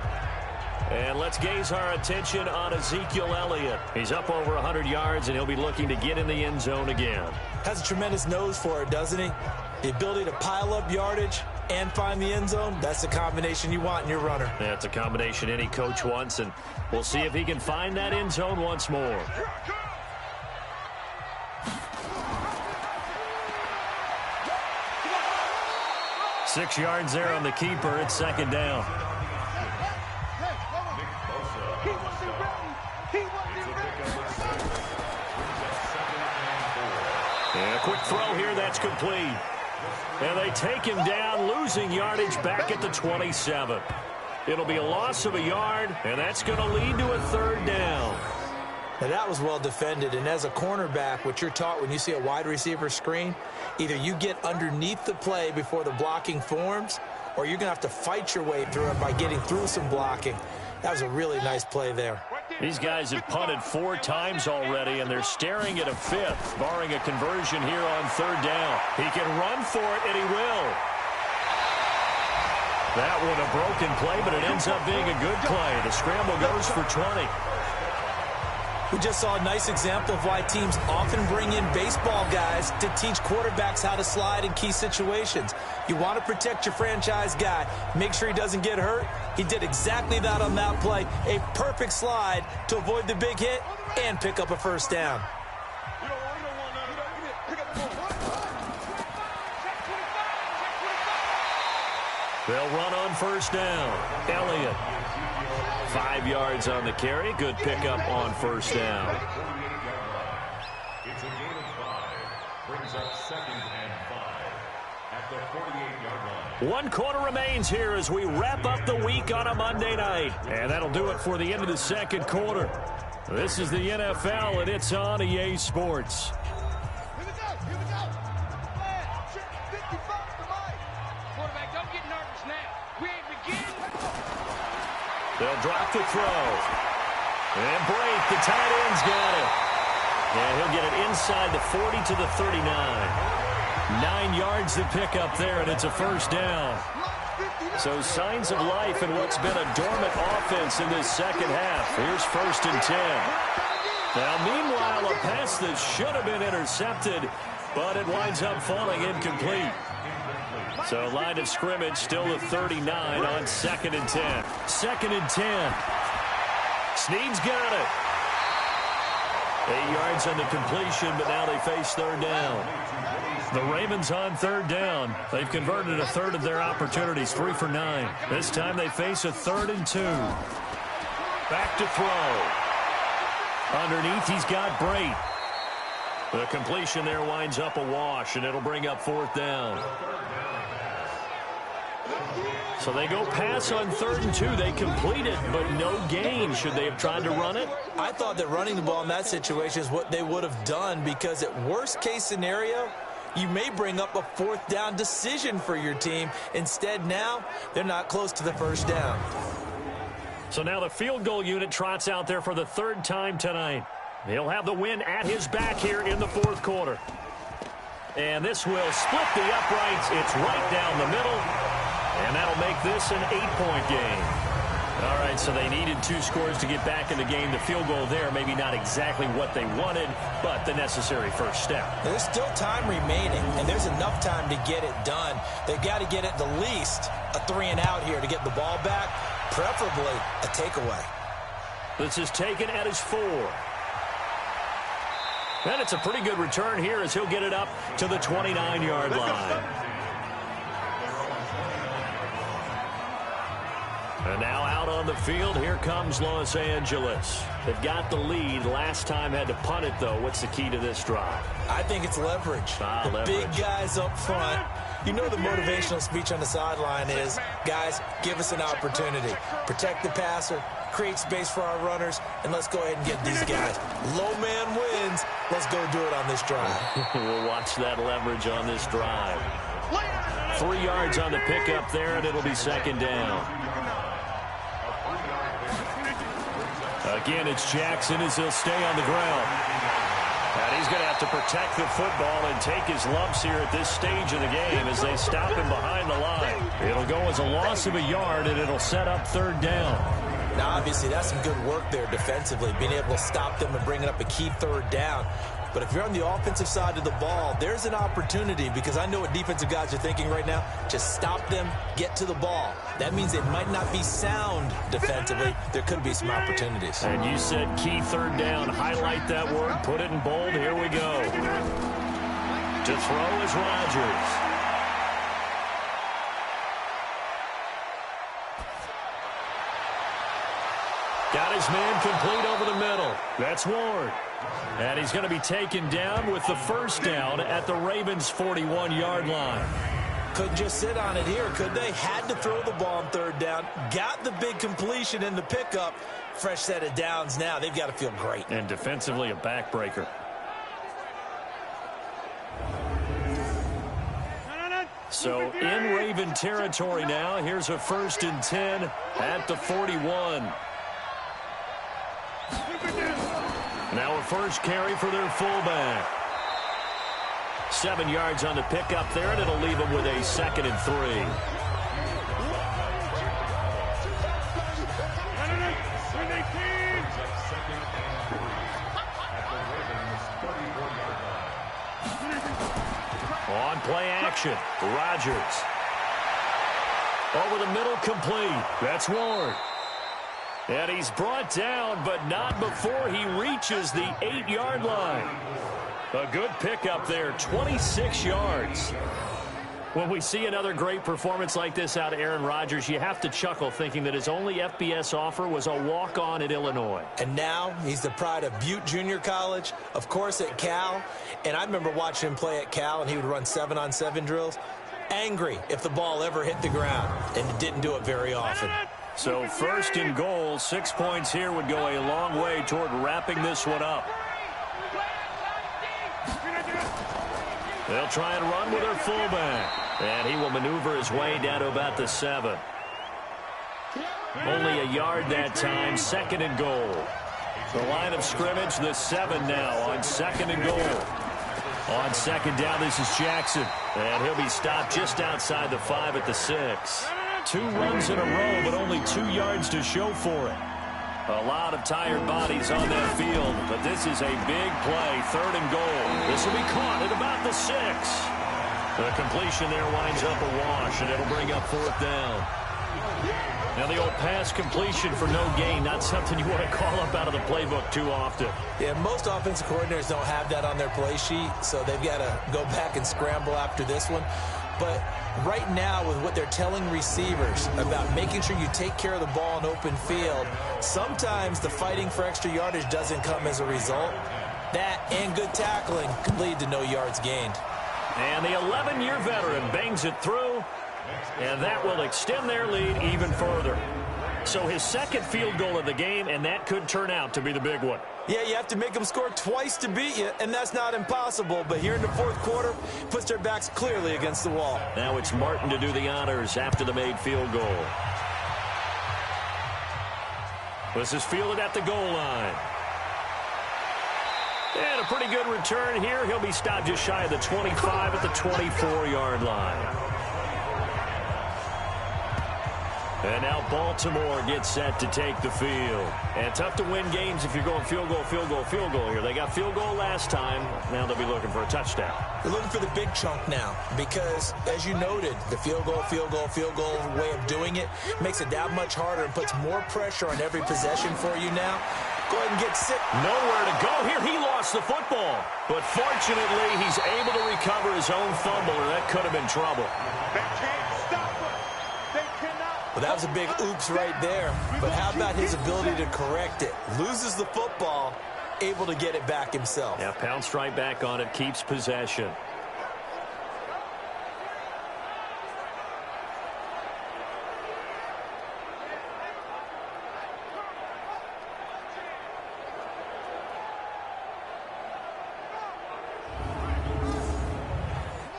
And let's gaze our attention on Ezekiel Elliott. He's up over 100 yards, and he'll be looking to get in the end zone again. Has a tremendous nose for it, doesn't he? The ability to pile up yardage and find the end zone, that's the combination you want in your runner. Yeah, it's a combination any coach wants, and we'll see if he can find that end zone once more. Six yards there on the keeper. It's 2nd down. And a quick throw here. That's complete. And they take him down, losing yardage back at the 27. It'll be a loss of a yard, and that's going to lead to a 3rd down. Now, that was well defended, and as a cornerback, what you're taught when you see a wide receiver screen, either you get underneath the play before the blocking forms, or you're going to have to fight your way through it by getting through some blocking. That was a really nice play there. These guys have punted 4 times already, and they're staring at a 5th, barring a conversion here on 3rd down. He can run for it, and he will. That one a broken play, but it ends up being a good play. The scramble goes for 20. We just saw a nice example of why teams often bring in baseball guys to teach quarterbacks how to slide in key situations. You want to protect your franchise guy. Make sure he doesn't get hurt. He did exactly that on that play. A perfect slide to avoid the big hit and pick up a 1st down. They'll run on 1st down. Elliott. 5 yards on the carry. Good pickup on 1st down. It's a gain of 5. Brings up 2nd and 5 at the 48-yard line. 1 quarter remains here as we wrap up the week on a Monday night. And that'll do it for the end of the 2nd quarter. This is the NFL, and it's on EA Sports. Here we go. Here we go. 55 to Mike. Quarterback, don't get nervous now. We ain't beginning. They'll drop the throw. And break. The tight end's got it. And he'll get it inside the 40 to the 39. 9 yards to pick up there, and it's a 1st down. So signs of life in what's been a dormant offense in this 2nd half. Here's 1st and 10. Now, meanwhile, a pass that should have been intercepted, but it winds up falling incomplete. So line of scrimmage still at 39 on 2nd and 10. 2nd and 10. Snead's got it. 8 yards on the completion, but now they face 3rd down. The Ravens on 3rd down. They've converted a 1/3 of their opportunities, 3 for 9. This time they face a 3rd and 2. Back to throw. Underneath, he's got Brait. The completion there winds up a wash, and it'll bring up 4th down. So they go pass on 3rd and 2. They complete it, but no gain. Should they have tried to run it? I thought that running the ball in that situation is what they would have done, because at worst case scenario, you may bring up a 4th down decision for your team. Instead, now they're not close to the 1st down. So now the field goal unit trots out there for the 3rd time tonight. He'll have the win at his back here in the 4th quarter. And this will split the uprights. It's right down the middle. And that'll make this an 8-point game. All right, so they needed 2 scores to get back in the game. The field goal there, maybe not exactly what they wanted, but the necessary first step. There's still time remaining, and there's enough time to get it done. They've got to get at the least a 3-and-out here to get the ball back, preferably a takeaway. This is taken at his 4. And it's a pretty good return here as he'll get it up to the 29-yard line. And now out on the field, here comes Los Angeles. They've got the lead. Last time had to punt it, though. What's the key to this drive? I think it's leverage. The big guys up front. You know the motivational speech on the sideline is, guys, give us an opportunity. Protect the passer, create space for our runners, and let's go ahead and get these guys. Low man wins. Let's go do it on this drive. We'll watch that leverage on this drive. 3 yards on the pickup there, and it'll be 2nd down. Again, it's Jackson as he'll stay on the ground. And he's going to have to protect the football and take his lumps here at this stage of the game as they stop him behind the line. It'll go as a loss of a yard, and it'll set up 3rd down. Now, obviously, that's some good work there defensively, being able to stop them and bringing up a key 3rd down. But if you're on the offensive side of the ball, there's an opportunity, because I know what defensive guys are thinking right now. Just stop them, get to the ball. That means it might not be sound defensively. There could be some opportunities. And you said key 3rd down. Highlight that word. Put it in bold. Here we go. To throw is Rodgers. Got his man complete over the middle. That's Ward. And he's going to be taken down with the 1st down at the Ravens' 41-yard line. Couldn't just sit on it here, could they? Had to throw the ball on 3rd down. Got the big completion in the pickup. Fresh set of downs now. They've got to feel great. And defensively, a backbreaker. So in Raven territory now. Here's a 1st and 10 at the 41. Now a first carry for their fullback. 7 yards on the pickup there, and it'll leave them with a 2nd and 3. On play action, Rodgers. Over the middle, complete. That's Ward. And he's brought down, but not before he reaches the 8-yard line. A good pickup there, 26 yards. When we see another great performance like this out of Aaron Rodgers, you have to chuckle thinking that his only FBS offer was a walk-on at Illinois. And now he's the pride of Butte Junior College, of course at Cal. And I remember watching him play at Cal, and he would run 7-on-7 drills. Angry if the ball ever hit the ground, and didn't do it very often. So 1st and goal, 6 points here would go a long way toward wrapping this one up. They'll try and run with their fullback. And he will maneuver his way down to about the 7. Only a yard that time, 2nd and goal. The line of scrimmage, the 7 now on 2nd and goal. On 2nd down, this is Jackson. And he'll be stopped just outside the 5 at the 6. 2 runs in a row, but only 2 yards to show for it. A lot of tired bodies on that field, but this is a big play, 3rd and goal. This will be caught at about the 6. The completion there winds up a wash, and it'll bring up 4th down. Now the old pass completion for no gain, not something you want to call up out of the playbook too often. Yeah, most offensive coordinators don't have that on their play sheet, so they've got to go back and scramble after this one. But right now, with what they're telling receivers about making sure you take care of the ball in open field, sometimes the fighting for extra yardage doesn't come as a result. That and good tackling could lead to no yards gained. And the 11-year veteran bangs it through, and that will extend their lead even further. So his 2nd field goal of the game, and that could turn out to be the big one. Yeah, you have to make them score twice to beat you, and that's not impossible. But here in the 4th quarter, puts their backs clearly against the wall. Now it's Martin to do the honors after the made field goal. This is fielded at the goal line. And a pretty good return here. He'll be stopped just shy of the 25 at the 24-yard line. And now Baltimore gets set to take the field. And tough to win games if you're going field goal, field goal, field goal here. They got field goal last time. Now they'll be looking for a touchdown. They're looking for the big chunk now because, as you noted, the field goal way of doing it makes it that much harder and puts more pressure on every possession for you now. Go ahead and get sick. Nowhere to go here. He lost the football. But fortunately, he's able to recover his own fumble, or that could have been trouble. They can't stop him. They cannot. Well, that was a big oops right there. But how about his ability to correct it? Loses the football, able to get it back himself. Yeah, pounced right back on it, keeps possession.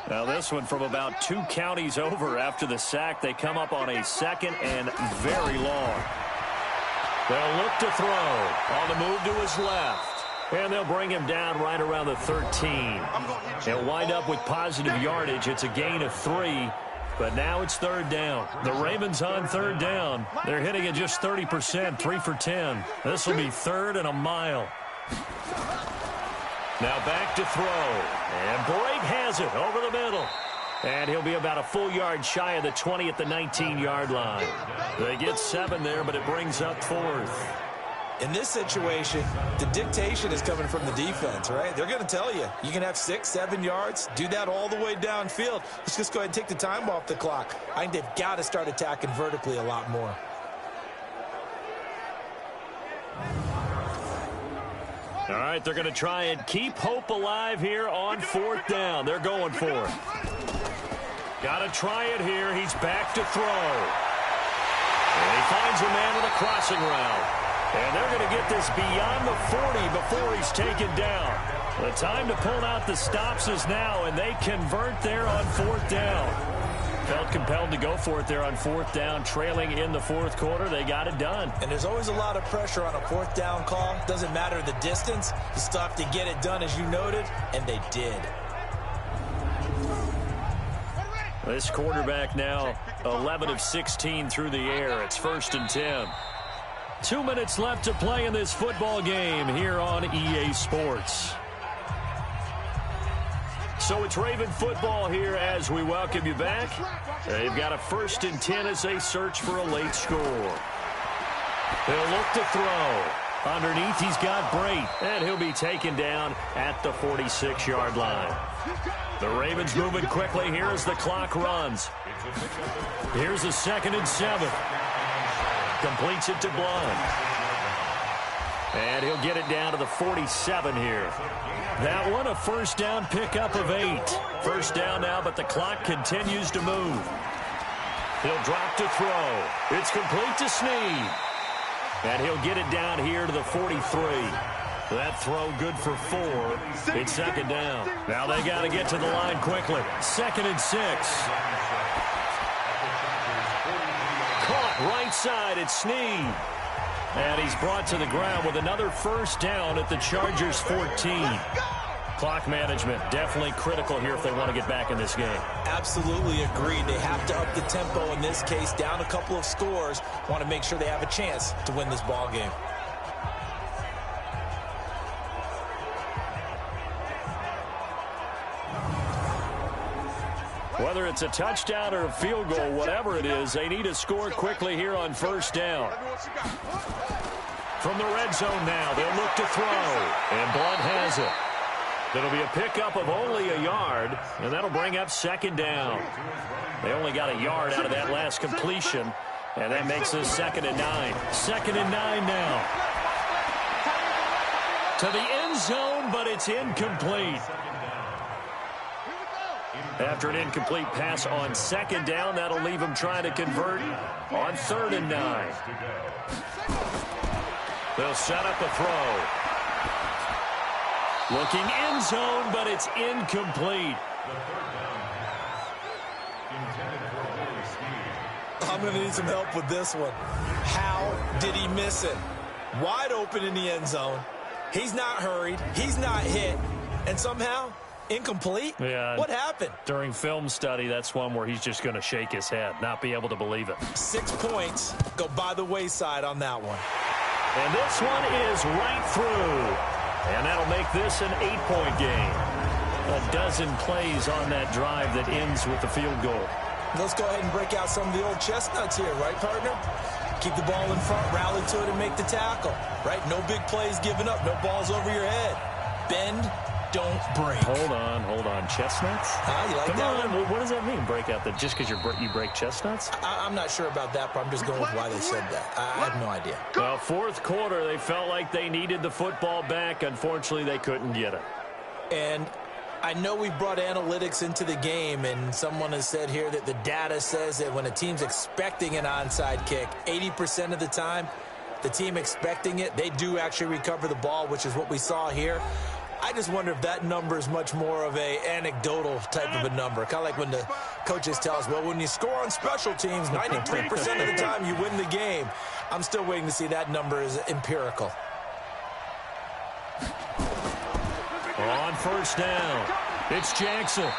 Now this one from about 2 counties over after the sack. They come up on a 2nd and very long. They'll look to throw. On the move to his left. And they'll bring him down right around the 13. He'll wind up with positive yardage. It's a gain of 3. But now it's 3rd down. The Ravens on 3rd down. They're hitting it just 30%, 3 for 10. This will be 3rd and a mile. Now back to throw. And Brake has it over the middle. And he'll be about a full yard shy of the 20 at the 19-yard line. They get 7 there, but it brings up 4th. In this situation, the dictation is coming from the defense, right? They're going to tell you, you can have 6, 7 yards, do that all the way downfield. Let's just go ahead and take the time off the clock. I think they've got to start attacking vertically a lot more. All right, they're going to try and keep hope alive here on 4th down. They're going for it. Got to try it here. He's back to throw. And he finds a man with a crossing route. And they're going to get this beyond the 40 before he's taken down. The time to pull out the stops is now, and they convert there on 4th down. felt compelled to go for it there on fourth down, trailing in the fourth quarter. They got it done. And there's always a lot of pressure on a fourth down call. Doesn't matter the distance. You still have to get it done, as you noted, and they did. This quarterback now 11 of 16 through the air. It's 1st and 10. 2 minutes left to play in this football game here on EA Sports. So it's Raven football here as we welcome you back. They've got a 1st and 10 as they search for a late score. They'll look to throw. Underneath, he's got Brait, and he'll be taken down at the 46-yard line. The Ravens moving quickly here as the clock runs. Here's a 2nd and 7. Completes it to Blunt. And he'll get it down to the 47 here. That one, a 1st down pickup of 8. 1st down now, but the clock continues to move. He'll drop to throw. It's complete to Snead. And he'll get it down here to the 43. That throw good for 4. It's 2nd down. Now they got to get to the line quickly. 2nd and 6. Caught right side. It's Snead. And he's brought to the ground with another 1st down at the Chargers' 14. Clock management definitely critical here if they want to get back in this game. Absolutely agreed. They have to up the tempo in this case. Down a couple of scores. Want to make sure they have a chance to win this ball game. Whether it's a touchdown or a field goal, whatever it is, they need to score quickly here on 1st down. From the red zone now, they'll look to throw. And Blunt has it. That'll be a pickup of only a yard, and that'll bring up 2nd down. They only got a yard out of that last completion, and that makes this 2nd and 9. 2nd and 9 now. To the end zone, but it's incomplete. After an incomplete pass on 2nd down, that'll leave him trying to convert on 3rd and 9. They'll set up a throw. Looking end zone, but it's incomplete. I'm going to need some help with this one. How did he miss it? Wide open in the end zone. He's not hurried. He's not hit. And somehow, incomplete? Yeah. What happened? During film study, that's one where he's just going to shake his head, not be able to believe it. 6 points go by the wayside on that one. And this one is right through. And that'll make this an 8-point game. A dozen plays on that drive that ends with the field goal. Let's go ahead and break out some of the old chestnuts here, right, partner? Keep the ball in front, rally to it, and make the tackle, right? No big plays given up, no balls over your head. Bend, don't break. Hold on. Chestnuts? You like Come that on. one? What does that mean, break out? Just because you break chestnuts? I'm not sure about that, but I'm just going with why they said that. I have no idea. Well, 4th quarter, they felt like they needed the football back. Unfortunately, they couldn't get it. And I know we brought analytics into the game, and someone has said here that the data says that when a team's expecting an onside kick, 80% of the time, the team expecting it, they do actually recover the ball, which is what we saw here. I just wonder if that number is much more of a anecdotal type of a number. Kind of like when the coaches tell us, well, when you score on special teams, 93% of the time you win the game. I'm still waiting to see that number is empirical. On 1st down, it's Jackson.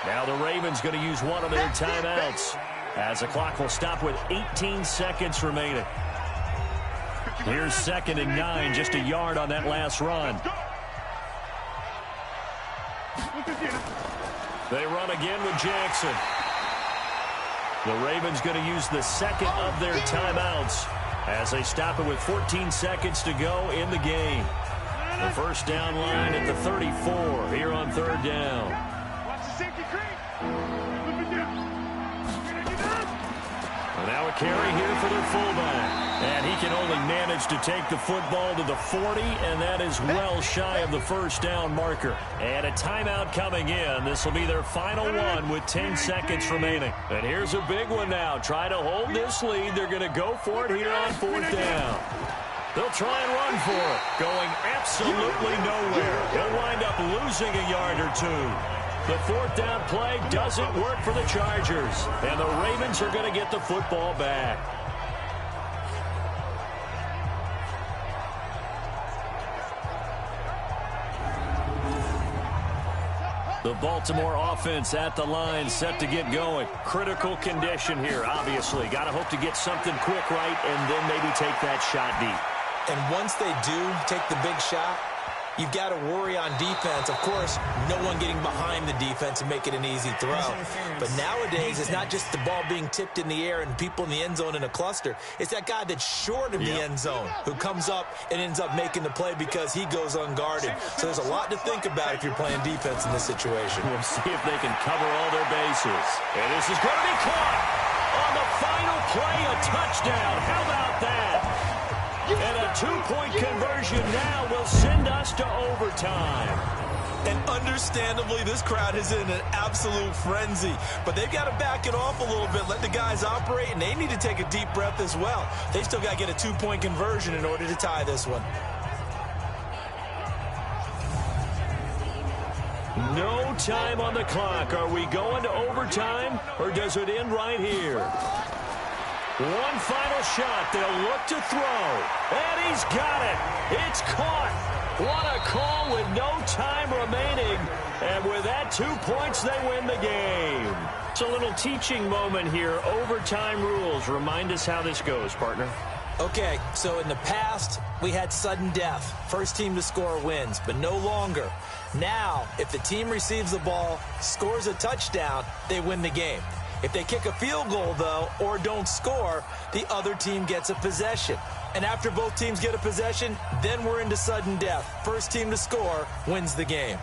Now the Ravens going to use one of their timeouts as the clock will stop with 18 seconds remaining. Here's 2nd and 9, just a yard on that last run. They run again with Jackson. The Ravens going to use the 2nd of their timeouts as they stop it with 14 seconds to go in the game. The 1st down line at the 34 here on 3rd down. Watch the safety creep. And now a carry here for their fullback. And he can only manage to take the football to the 40, and that is well shy of the 1st down marker. And a timeout coming in. This will be their final one with 10 seconds remaining. And here's a big one now. Try to hold this lead. They're going to go for it here on 4th down. They'll try and run for it. Going absolutely nowhere. He'll wind up losing a yard or two. The fourth down play doesn't work for the Chargers. And the Ravens are going to get the football back. The Baltimore offense at the line, set to get going. Critical condition here, obviously. Got to hope to get something quick right and then maybe take that shot deep. And once they do take the big shot, you've got to worry on defense. Of course, no one getting behind the defense and make it an easy throw. But nowadays, it's not just the ball being tipped in the air and people in the end zone in a cluster. It's that guy that's short of the end zone who comes up and ends up making the play because he goes unguarded. So there's a lot to think about if you're playing defense in this situation. We'll see if they can cover all their bases. And this is going to be caught on the final play, a touchdown. How about that? And a two-point conversion now will send us to overtime. And understandably, this crowd is in an absolute frenzy. But they've got to back it off a little bit, let the guys operate, and they need to take a deep breath as well. They've still got to get a two-point conversion in order to tie this one. No time on the clock. Are we going to overtime, or does it end right here? One final shot. They'll look to throw. And he's got it. It's caught. What a call with no time remaining. And with that 2 points, they win the game. It's a little teaching moment here. Overtime rules. Remind us how this goes, partner. Okay, so in the past, we had sudden death. First team to score wins, but no longer. Now, if the team receives the ball, scores a touchdown, they win the game. If they kick a field goal, though, or don't score, the other team gets a possession. And after both teams get a possession, then we're into sudden death. First team to score wins the game.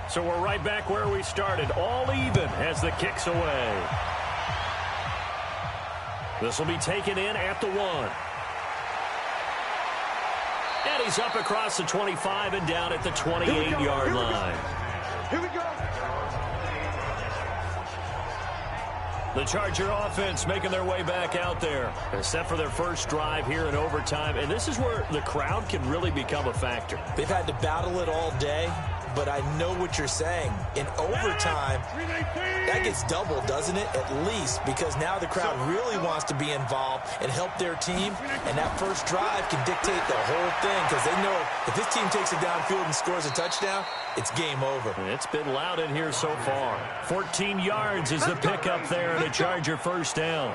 So we're right back where we started, all even as the kick's away. This will be taken in at the 1. And he's up across the 25 and down at the 28-yard line. Here we go. The Charger offense making their way back out there. They're set for their first drive here in overtime, and this is where the crowd can really become a factor. They've had to battle it all day, but I know what you're saying. In overtime, that gets doubled, doesn't it? At least, because now the crowd really wants to be involved and help their team, and that first drive can dictate the whole thing because they know if this team takes it downfield and scores a touchdown, it's game over. And it's been loud in here so far. 14 yards is the pickup there and a Charger first down.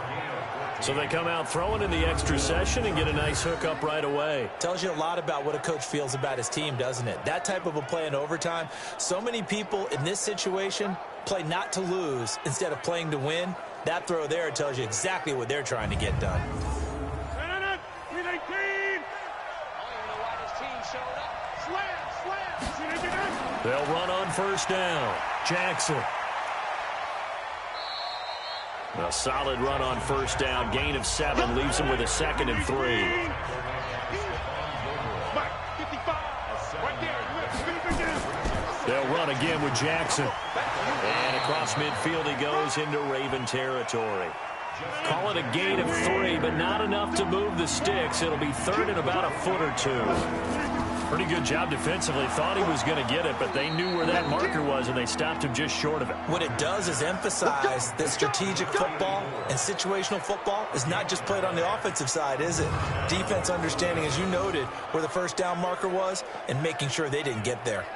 So they come out throwing in the extra session and get a nice hookup right away. Tells you a lot about what a coach feels about his team, doesn't it? That type of a play in overtime, so many people in this situation play not to lose instead of playing to win. That throw there tells you exactly what they're trying to get done. They'll run on first down. Jackson. A solid run on first down. Gain of 7 leaves him with a 2nd and 3. They'll run again with Jackson. And across midfield he goes into Raven territory. Call it a gain of 3, but not enough to move the sticks. It'll be 3rd and about a foot or 2. Pretty good job defensively. Thought he was going to get it, but they knew where that marker was, and they stopped him just short of it. What it does is emphasize that strategic football and situational football is not just played on the offensive side, is it? Defense understanding, as you noted, where the first down marker was and making sure they didn't get there.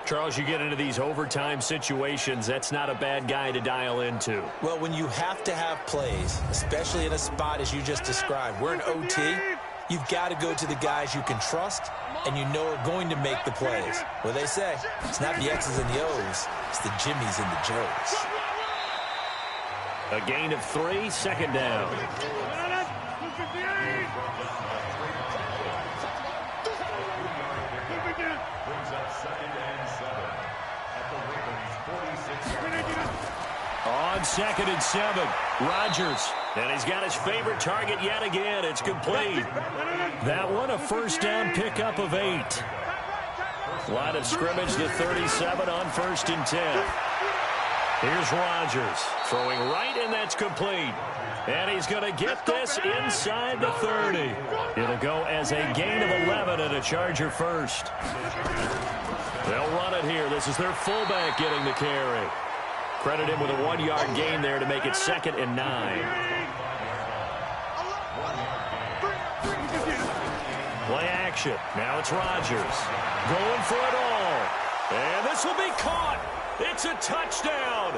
Charles, you get into these overtime situations, that's not a bad guy to dial into. Well, when you have to have plays, especially in a spot as you just described, we're in OT, you've got to go to the guys you can trust and you know are going to make the plays. Well, they say it's not the X's and the O's, it's the Jimmies and the Joes. A gain of 3, 2nd down. Brings up 2nd and 7 at the Ravens' 46-yard line. On 2nd and 7, Rodgers. And he's got his favorite target yet again. It's complete. That one, a first down pickup of 8. Line of scrimmage, the 37 on 1st and 10. Here's Rodgers throwing right, and that's complete. And he's going to get this inside the 30. It'll go as a gain of 11 and a Charger first. They'll run it here. This is their fullback getting the carry. Credit him with a 1-yard gain there to make it 2nd and 9. Play action. Now it's Rodgers. Going for it all. And this will be caught. It's a touchdown.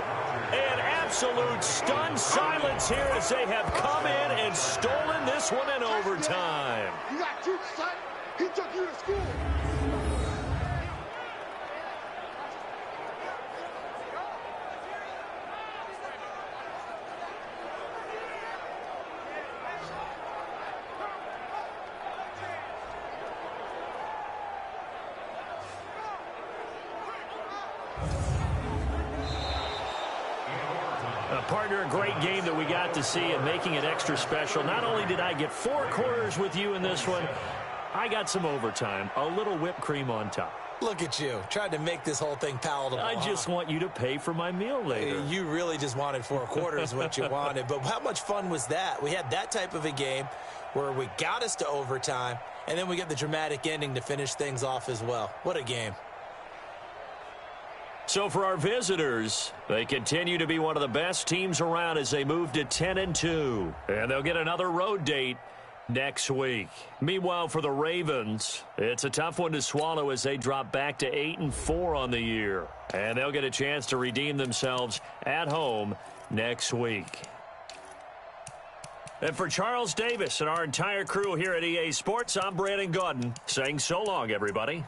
An absolute stunned silence here as they have come in and stolen this one in overtime. You got two, son. He took you to school. Partner, a great game that we got to see and making it extra special. Not only did I get 4 quarters with you in this one, I got some overtime, a little whipped cream on top. Look at you, trying to make this whole thing palatable. I just want you to pay for my meal later. You really just wanted 4 quarters what you wanted. But how much fun was that? We had that type of a game where we got us to overtime, and then we get the dramatic ending to finish things off as well. What a game. So for our visitors, they continue to be one of the best teams around as they move to 10-2. And they'll get another road date next week. Meanwhile, for the Ravens, it's a tough one to swallow as they drop back to 8-4 on the year. And they'll get a chance to redeem themselves at home next week. And for Charles Davis and our entire crew here at EA Sports, I'm Brandon Gaudin saying so long, everybody.